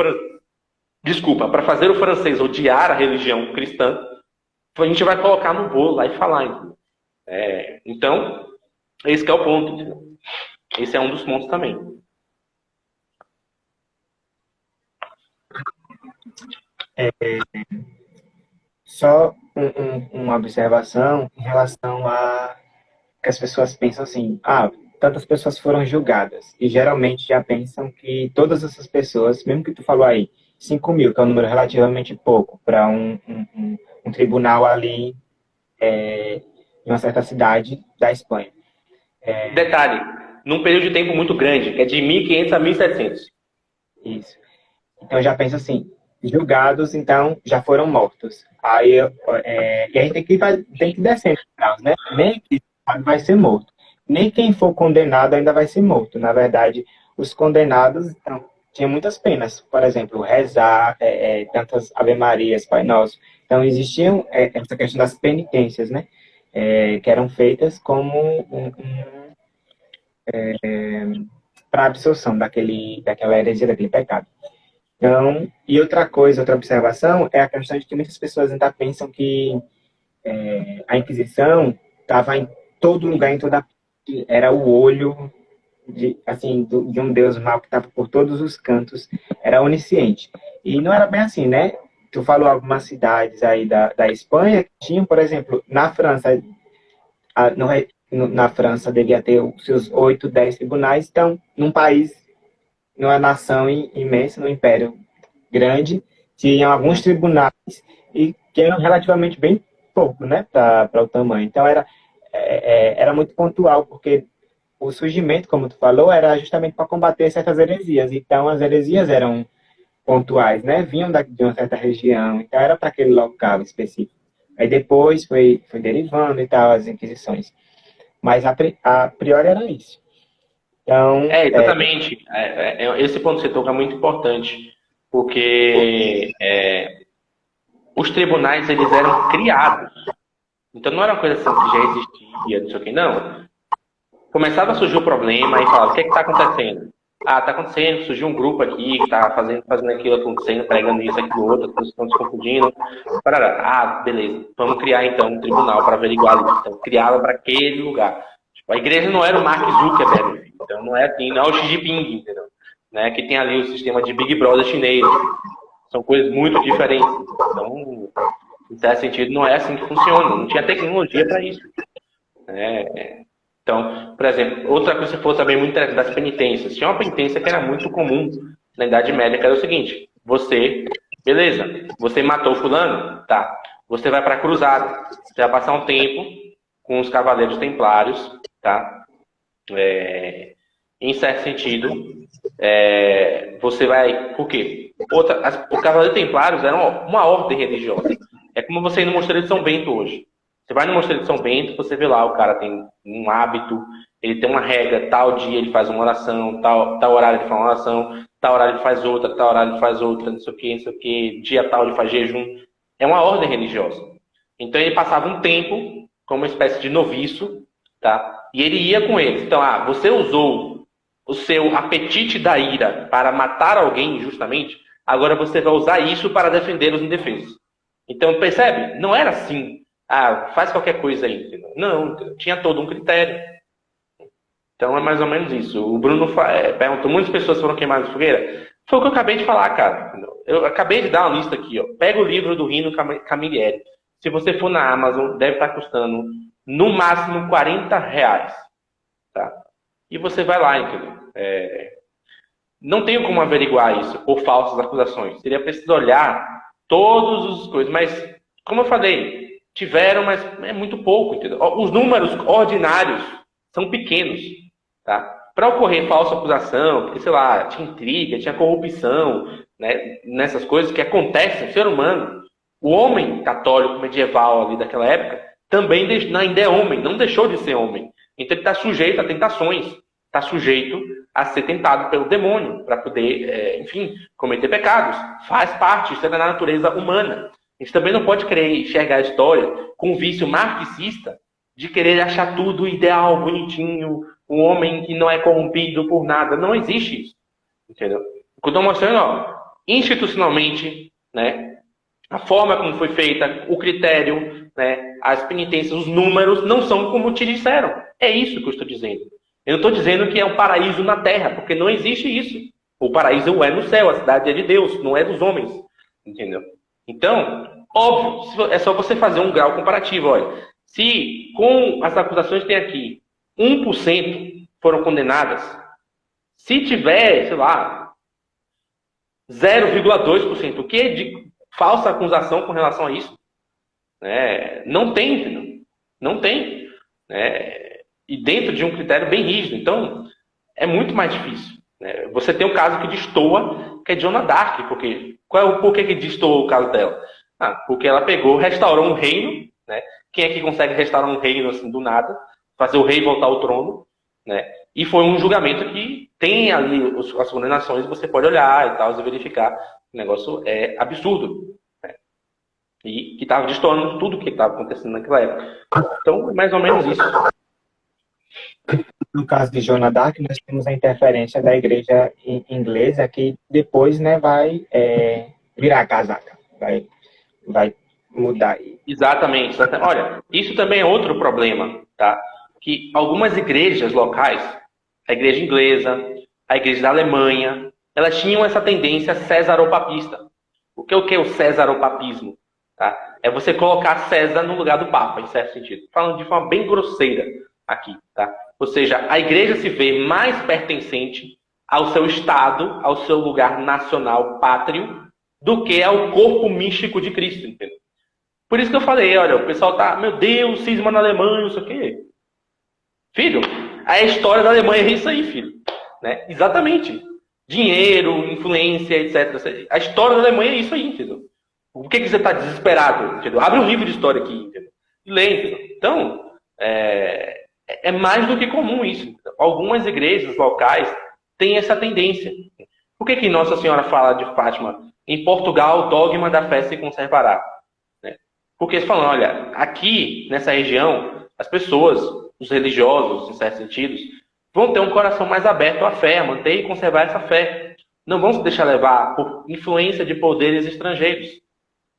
francês odiar a religião cristã, a gente vai colocar no bolo lá e falar. Então, esse que é o ponto. Entendeu? Esse é um dos pontos também. Só uma observação em relação a que as pessoas pensam assim, tantas pessoas foram julgadas, e geralmente já pensam que todas essas pessoas, mesmo que tu falou aí, 5.000, que é um número relativamente pouco para um tribunal ali em uma certa cidade da Espanha. Detalhe, num período de tempo muito grande, que é de 1.500 a 1.700. Isso. Então já pensa assim, julgados, então já foram mortos. Aí e a gente tem que descer, né? Nem que vai ser morto. Nem quem for condenado ainda vai ser morto. Na verdade, os condenados tinha muitas penas. Por exemplo, rezar, tantas Ave Marias, Pai Nosso. Então, existiam essa questão das penitências, né? Que eram feitas como para absorção daquela heresia, daquele pecado. Então, e outra coisa, outra observação, é a questão de que muitas pessoas ainda pensam que a Inquisição estava em todo lugar, em toda era o olho de um Deus mau que estava por todos os cantos, era onisciente. E não era bem assim, né? Tu falou algumas cidades aí da Espanha que tinham, por exemplo, na França, na França devia ter os seus 8, 10 tribunais. Então, num país, numa nação imensa, num império grande, tinham alguns tribunais e que eram relativamente bem pouco, né, para o tamanho. Então, era muito pontual, porque o surgimento, como tu falou, era justamente para combater certas heresias. Então, as heresias eram pontuais, né? Vinham de uma certa região, então era para aquele local específico. Aí depois foi derivando e tal, as inquisições. Mas a priori era isso. Então, Exatamente. Esse ponto que você toca é muito importante, porque os tribunais, eles eram criados. Então não era uma coisa assim que já existia, não sei o que, não. Começava a surgir o problema, aí falava, o que está acontecendo? Está acontecendo, surgiu um grupo aqui que está fazendo aquilo acontecendo, pregando isso, aquilo, outro, as pessoas estão se confundindo. Beleza, vamos criar então um tribunal para averiguar isso. Então, criava para aquele lugar. Tipo, a igreja não era o Mark Zuckerberg, então não é assim, não é o Xi Jinping, entendeu? Né, que tem ali o sistema de Big Brother chinês. São coisas muito diferentes. Então, em certo sentido, não é assim que funciona. Não tinha tecnologia para isso. Então, por exemplo, outra coisa que você falou também muito interessante, das penitências. Tinha uma penitência que era muito comum na Idade Média, que era o seguinte: beleza, você matou fulano, tá? Você vai para a cruzada, você vai passar um tempo com os cavaleiros templários, tá? Em certo sentido, você vai... Por quê? Os cavaleiros templários eram uma ordem religiosa. É como você ir no Mosteiro de São Bento hoje. Você vai no Mosteiro de São Bento, você vê lá, o cara tem um hábito, ele tem uma regra, tal dia ele faz uma oração, tal horário ele faz uma oração, tal horário ele faz outra, tal horário ele faz outra, não sei o que, dia tal ele faz jejum. É uma ordem religiosa. Então ele passava um tempo como uma espécie de noviço, tá? E ele ia com eles. Então, você usou o seu apetite da ira para matar alguém injustamente, agora você vai usar isso para defender os indefesos. Então, percebe? Não era assim. Faz qualquer coisa aí. Entendeu? Não, tinha todo um critério. Então é mais ou menos isso. O Bruno perguntou, muitas pessoas foram queimadas na fogueira. Foi o que eu acabei de falar, cara. Eu acabei de dar uma lista aqui, ó. Pega o livro do Rino Camilleri. Se você for na Amazon, deve estar custando no máximo R$40. Tá? E você vai lá, entendeu? Não tenho como averiguar isso por falsas acusações. Seria preciso olhar todas as coisas. Mas, como eu falei, tiveram, mas é muito pouco, entendeu? Os números ordinários são pequenos, tá? Para ocorrer falsa acusação, porque, sei lá, tinha intriga, tinha corrupção, né? Nessas coisas que acontecem no ser humano. O homem católico medieval ali daquela época também ainda é homem, não deixou de ser homem. Então ele está sujeito a tentações, está sujeito a ser tentado pelo demônio para poder, enfim, cometer pecados. Faz parte, isso é da natureza humana. A gente também não pode querer enxergar a história com um vício marxista de querer achar tudo ideal, bonitinho, um homem que não é corrompido por nada. Não existe isso. Entendeu? O que eu estou mostrando, institucionalmente, né, a forma como foi feita, o critério, né, as penitências, os números, não são como te disseram. É isso que eu estou dizendo. Eu não estou dizendo que é um paraíso na Terra, porque não existe isso. O paraíso é no céu, a cidade é de Deus, não é dos homens. Entendeu? Então, óbvio, é só você fazer um grau comparativo. Olha, se com as acusações que tem aqui, 1% foram condenadas, se tiver, sei lá, 0,2%, o que é de falsa acusação com relação a isso? Não tem, entendeu? Não tem. E dentro de um critério bem rígido. Então, é muito mais difícil. Você tem um caso que destoa, que é de Joana d'Arc, porque qual é o porquê que destoou o caso dela? Porque ela restaurou um reino, né? Quem é que consegue restaurar um reino assim do nada? Fazer o rei voltar ao trono? né? E foi um julgamento que tem ali as condenações, você pode olhar e tal, e verificar. O negócio é absurdo, né? E que estava destoando tudo que estava acontecendo naquela época. Então, é mais ou menos isso. No caso de Joana d'Arc, nós temos a interferência da igreja inglesa, que depois, né, vai virar a casaca, vai mudar. Exatamente, exatamente. Olha, isso também é outro problema, tá? Que algumas igrejas locais, a igreja inglesa, a igreja da Alemanha, elas tinham essa tendência cesaropapista. O que é o cesaropapismo? Tá? É você colocar César no lugar do Papa, em certo sentido. Falando de forma bem grosseira aqui, tá? Ou seja, a igreja se vê mais pertencente ao seu Estado, ao seu lugar nacional pátrio, do que ao corpo místico de Cristo, entendeu? Por isso que eu falei, olha, o pessoal tá, meu Deus, cisma na Alemanha, não sei o quê. Filho, a história da Alemanha é isso aí, filho. Né? Exatamente. Dinheiro, influência, etc. A história da Alemanha é isso aí, entendeu? Por que você está desesperado? Entendeu? Abre um livro de história aqui, entendeu? E lê, entendeu? Então, é mais do que comum isso. Entendeu? Algumas igrejas locais têm essa tendência. Por que Nossa Senhora fala de Fátima? Em Portugal, o dogma da fé se conservará. Porque eles falam, olha, aqui, nessa região, as pessoas, os religiosos, em certos sentidos, vão ter um coração mais aberto à fé, a manter e conservar essa fé. Não vão se deixar levar por influência de poderes estrangeiros,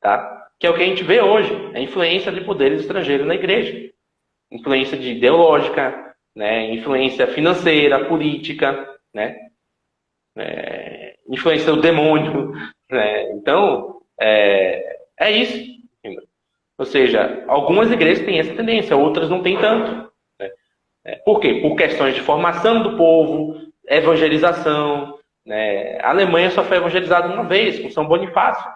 tá? Que é o que a gente vê hoje, a influência de poderes estrangeiros na igreja. Influência ideológica, né? Influência financeira, política, né? Influência do demônio, né? Então, é isso. Ou seja, algumas igrejas têm essa tendência, outras não têm tanto. Né? Por quê? Por questões de formação do povo, evangelização. Né? A Alemanha só foi evangelizada uma vez, com São Bonifácio.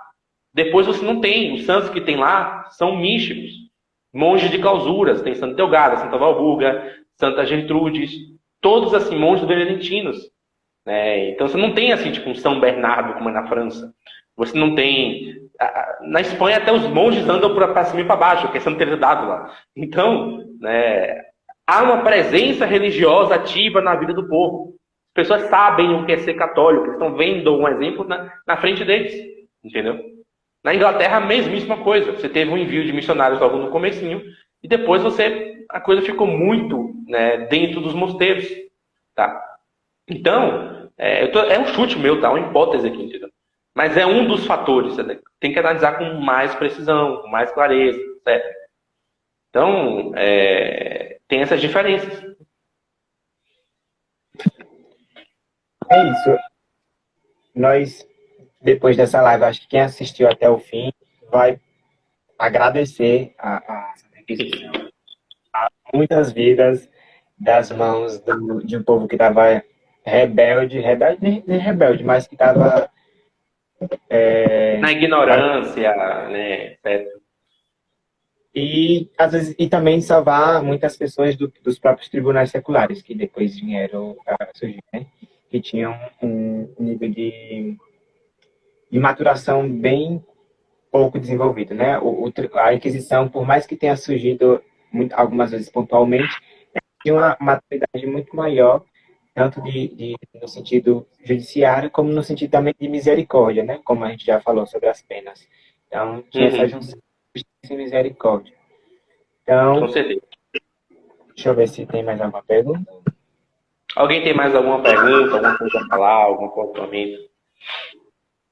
Depois você não tem. Os santos que tem lá são místicos. Monges de clausuras. Tem Santa Delgada, Santa Walburga, Santa Gertrudes. Todos, assim, monges beneditinos. Né? Então você não tem, assim, tipo um São Bernardo, como é na França. Você não tem... Na Espanha até os monges andam para cima e para baixo, que é Santa Teresa d'Ávila. Então, né, há uma presença religiosa ativa na vida do povo. As pessoas sabem o que é ser católico, eles estão vendo um exemplo na frente deles. Entendeu? Na Inglaterra, a mesmíssima coisa. Você teve um envio de missionários logo no comecinho, e depois a coisa ficou muito, né, dentro dos mosteiros. Tá? Então, é um chute meu, tá? Uma hipótese aqui, entendeu? Mas é um dos fatores. Você tem que analisar com mais precisão, com mais clareza, certo? Então, tem essas diferenças. É isso. Nós, depois dessa live, acho que quem assistiu até o fim vai agradecer a muitas vidas das mãos de um povo que estava rebelde, nem rebelde, mas que estava... na ignorância, né, certo? E, às vezes, e também salvar muitas pessoas dos próprios tribunais seculares, que depois vieram a surgir, né? Que tinham um nível de maturação bem pouco desenvolvido, né? A Inquisição, por mais que tenha surgido algumas vezes pontualmente, tinha uma maturidade muito maior, tanto no sentido judiciário, como no sentido também de misericórdia, né? Como a gente já falou sobre as penas. Então, tinha essa junção de justiça e misericórdia. Então, com certeza. Deixa eu ver se tem mais alguma pergunta. Alguém tem mais alguma pergunta, alguma coisa a falar, algum pontuamento?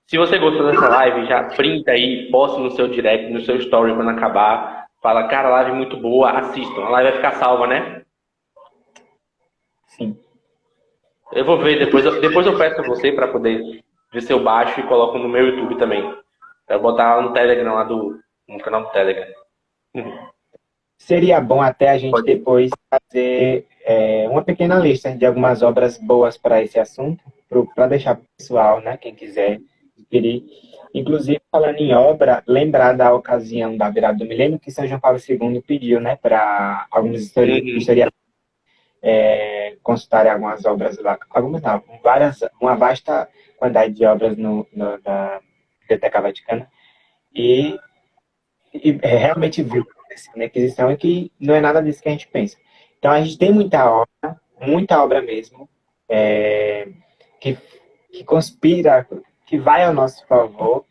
Se você gostou dessa live, já printa aí, posta no seu direct, no seu story quando acabar. Fala, cara, a live é muito boa, assistam. A live vai ficar salva, né? Sim. Eu vou ver, depois eu peço a você para poder ver se eu baixo e coloco no meu YouTube também. Eu vou botar lá no Telegram, no canal do Telegram. Seria bom até a gente depois fazer uma pequena lista de algumas obras boas para esse assunto, para deixar para o pessoal, né, quem quiser adquirir. Inclusive, falando em obra, lembrar da ocasião da virada do milênio que São João Paulo II pediu, né, para alguns historiadores consultarem algumas obras lá. Algumas não, uma vasta quantidade de obras na Biblioteca Vaticana. E realmente viu na Inquisição é que não é nada disso que a gente pensa. Então, a gente tem muita obra, muita obra mesmo, que, que conspira, que vai ao nosso favor,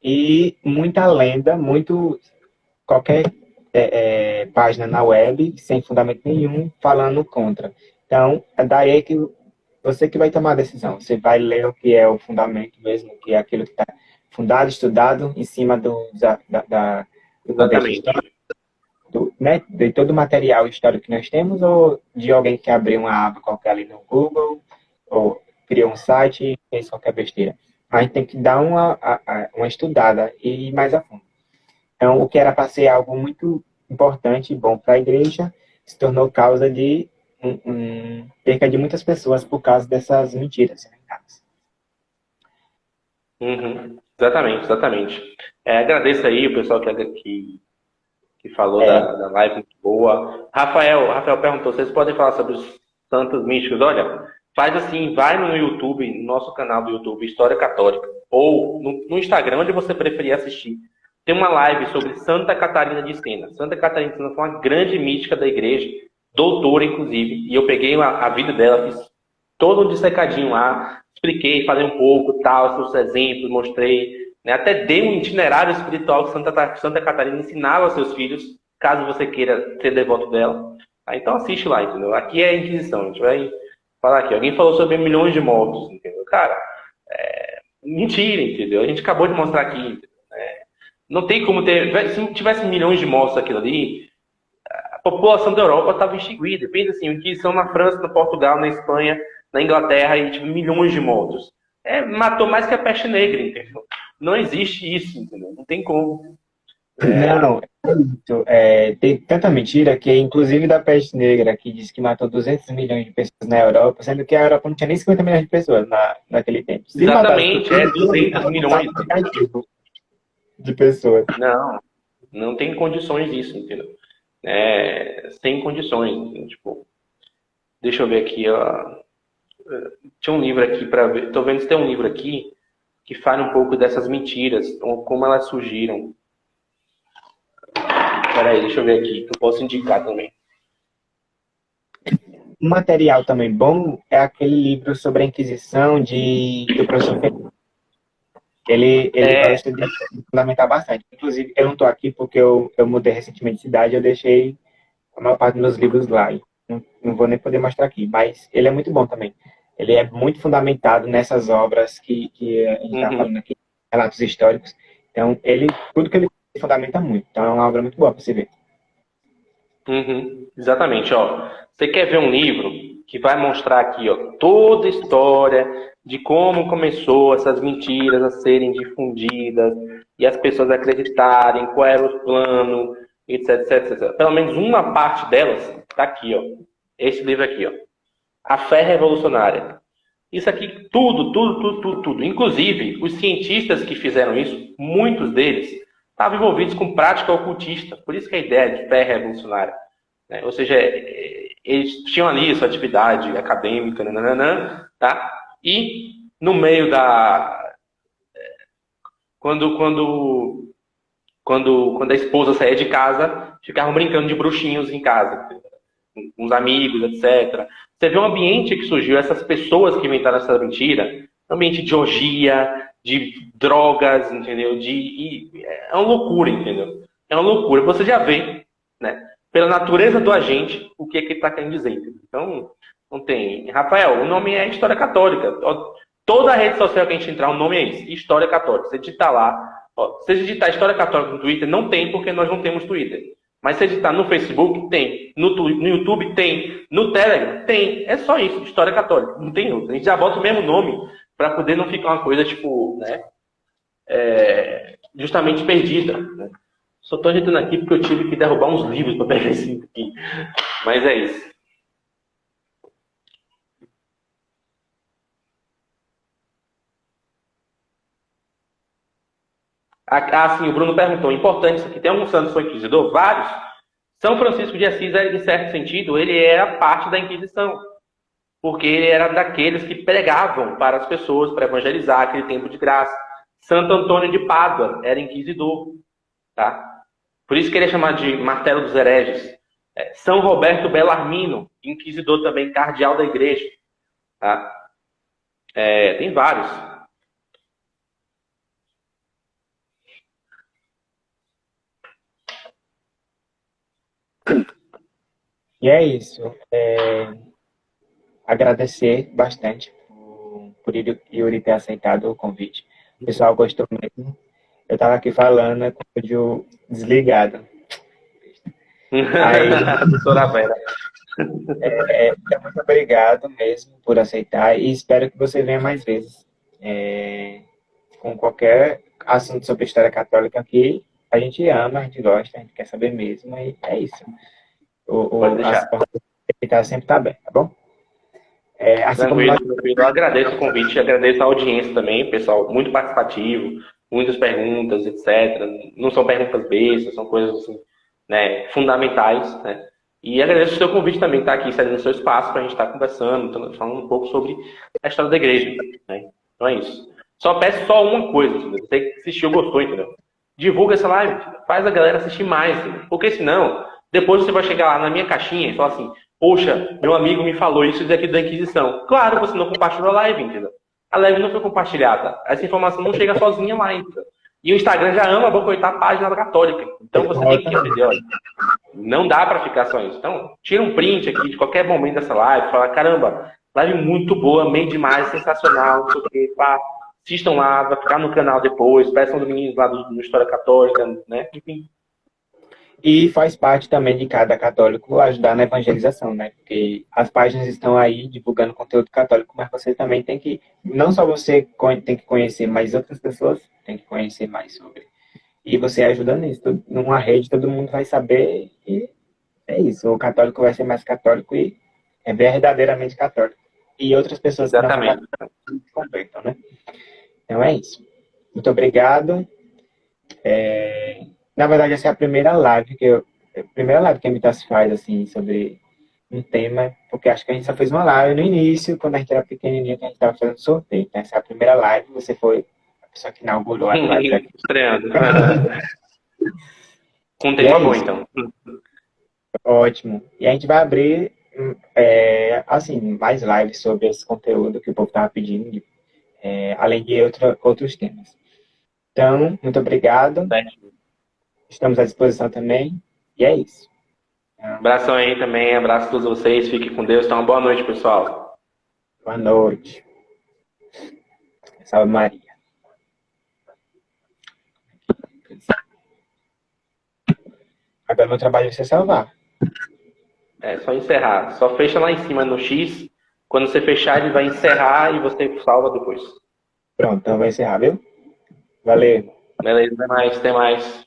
e muita lenda, muito qualquer página na web, sem fundamento nenhum, falando contra. Então, é daí que você que vai tomar a decisão. Você vai ler o que é o fundamento mesmo, que é aquilo que está fundado, estudado, em cima do contexto Exatamente. histórico, né, de todo o material histórico que nós temos, ou de alguém que abriu uma aba qualquer ali no Google, ou criou um site e fez qualquer besteira. A gente tem que dar uma estudada e ir mais a fundo. Então, o que era para ser algo muito importante e bom para a igreja, se tornou causa de perca de muitas pessoas por causa dessas mentiras inventadas. Uhum. Exatamente, exatamente. Agradeço aí o pessoal que falou da live, muito boa. Rafael perguntou, vocês podem falar sobre os santos místicos? Olha, faz assim, vai no YouTube, no nosso canal do YouTube, História Católica, ou no Instagram, onde você preferir assistir. Tem uma live sobre Santa Catarina de Sena. Santa Catarina de Sena foi uma grande mística da igreja, doutora, inclusive, e eu peguei a vida dela, fiz todo um dissecadinho lá, expliquei, falei um pouco, tal, seus exemplos, mostrei, né? Até dei um itinerário espiritual que Santa Catarina ensinava aos seus filhos, caso você queira ser devoto dela. Então assiste lá, entendeu? Aqui é a Inquisição, a gente vai falar aqui. Alguém falou sobre milhões de mortos, entendeu? Cara, mentira, entendeu? A gente acabou de mostrar aqui, entendeu? Não tem como ter... Se tivesse milhões de mortos aquilo ali, a população da Europa estava extinguida. Pensa assim, Inquisição na França, no Portugal, na Espanha, na Inglaterra, e tipo, milhões de mortos. Matou mais que a peste negra, entendeu? Não existe isso, entendeu? Não tem como. Não, tem tanta mentira que, inclusive da peste negra, que diz que matou 200 milhões de pessoas na Europa, sendo que a Europa não tinha nem 50 milhões de pessoas naquele tempo. Se Exatamente, matasse 200 milhões. de pessoas. Não tem condições disso, entendeu? Sem condições, entendeu? Tipo, deixa eu ver aqui, ó. Tinha um livro aqui para ver. Tô vendo se tem um livro aqui que fala um pouco dessas mentiras, como elas surgiram. Peraí, deixa eu ver aqui, que eu posso indicar também. Um material também bom é aquele livro sobre a Inquisição do professor Fernando. Ele gosta de fundamentar bastante. Inclusive, eu não estou aqui porque eu mudei recentemente de cidade, eu deixei a maior parte dos meus livros lá. Não vou nem poder mostrar aqui, mas ele é muito bom também. Ele é muito fundamentado nessas obras que a gente está falando aqui, relatos históricos. Então, tudo que ele fundamenta muito. Então, é uma obra muito boa para você ver. Exatamente, ó. Você quer ver um livro que vai mostrar aqui, ó, toda a história de como começou essas mentiras a serem difundidas e as pessoas acreditarem, qual era o plano, etc, etc. Pelo menos uma parte delas está aqui, ó. Esse livro aqui, ó. A Fé Revolucionária. Isso aqui, tudo. Inclusive, os cientistas que fizeram isso, muitos deles, estavam envolvidos com prática ocultista. Por isso que a ideia de fé revolucionária. Né? Ou seja, eles tinham ali sua atividade acadêmica, tá? E no meio quando a esposa saía de casa, ficavam brincando de bruxinhos em casa, com os amigos, etc. Você vê um ambiente que surgiu, essas pessoas que inventaram essa mentira, ambiente de orgia, de drogas, entendeu? É uma loucura, entendeu? É uma loucura. Você já vê, né? Pela natureza do agente, o que ele está querendo dizer. Entendeu? Então, não tem... Rafael, o nome é História Católica. Toda a rede social que a gente entrar, o nome é esse, História Católica. Você digitar lá, se você digitar História Católica no Twitter, não tem, porque nós não temos Twitter. Mas se digitar no Facebook, tem. No YouTube, tem. No Telegram, tem. É só isso, História Católica. Não tem outro. A gente já bota o mesmo nome para poder não ficar uma coisa, tipo, né? Justamente perdida. Né? Só estou ajeitando aqui porque eu tive que derrubar uns livros para pegar esse aqui. Mas é isso. Sim, o Bruno perguntou. Importante isso aqui. Tem algum santo que foi inquisidor? Vários. São Francisco de Assis, em certo sentido, ele era parte da Inquisição. Porque ele era daqueles que pregavam para as pessoas, para evangelizar aquele tempo de graça. Santo Antônio de Pádua era inquisidor. Tá? Por isso que ele é chamado de martelo dos hereges. São Roberto Bellarmino, inquisidor também, cardeal da igreja. Tá? Tem vários. E é isso. Agradecer bastante por Yuri ter aceitado o convite. O pessoal gostou mesmo. Eu estava aqui falando com o áudio desligado. Aí, Doutora Vera. muito obrigado mesmo por aceitar e espero que você venha mais vezes. Com qualquer assunto sobre história católica aqui, a gente ama, a gente gosta, a gente quer saber mesmo, e é isso. Pode deixar. As portas sempre tá bem, tá bom? Assim como Tranquilo, tranquilo. Eu agradeço o convite, agradeço a audiência também, pessoal, muito participativo, muitas perguntas, etc. Não são perguntas bestas, são coisas assim, né, fundamentais, né? E agradeço o seu convite também, estar aqui cedendo o seu espaço para a gente estar conversando, falando um pouco sobre a história da igreja, né? Então é isso. Só peço só uma coisa, entendeu? Você que assistiu, gostou, entendeu? Divulga essa live, faz a galera assistir mais, entendeu? Porque senão, depois você vai chegar lá na minha caixinha e falar assim, poxa, meu amigo me falou isso daqui da Inquisição. Claro, você não compartilhou a live, entendeu? A live não foi compartilhada. Essa informação não chega sozinha lá, entendeu? E o Instagram já ama boicotar a página católica. Então você tem que aprender, olha. Não dá para ficar só isso. Então, tira um print aqui de qualquer momento dessa live, fala, caramba, live muito boa, amei demais, sensacional, não sei o quê, pá. Assistam lá, vai ficar no canal depois, peçam os meninos lá do História Católica, né? Enfim. E faz parte também de cada católico ajudar na evangelização, né? Porque as páginas estão aí divulgando conteúdo católico, mas você também tem que, não só você tem que conhecer, mas outras pessoas têm que conhecer mais sobre. E você ajuda nisso. Numa rede todo mundo vai saber e é isso. O católico vai ser mais católico e é verdadeiramente católico. E outras pessoas que não são católicas se convertam, né? Então é isso. Muito obrigado. Na verdade, essa é a primeira live que a Mitas faz, assim, sobre um tema, porque acho que a gente só fez uma live no início, quando a gente era pequenininho, que a gente estava fazendo sorteio. Então, essa é a primeira live, você foi a pessoa que inaugurou a live aqui. Estreando. Com um tema bom, então. Ótimo. E a gente vai abrir, assim, mais lives sobre esse conteúdo que o povo estava pedindo, além de outros temas. Então, muito obrigado. Estamos à disposição também. E é isso. Abração aí também, abraço a todos vocês, fiquem com Deus. Então, uma boa noite, pessoal. Boa noite. Salve Maria. Agora meu trabalho é você salvar. Só encerrar. Só fecha lá em cima no X. Quando você fechar, ele vai encerrar e você salva depois. Pronto, então vai encerrar, viu? Valeu. Beleza, até mais, até mais.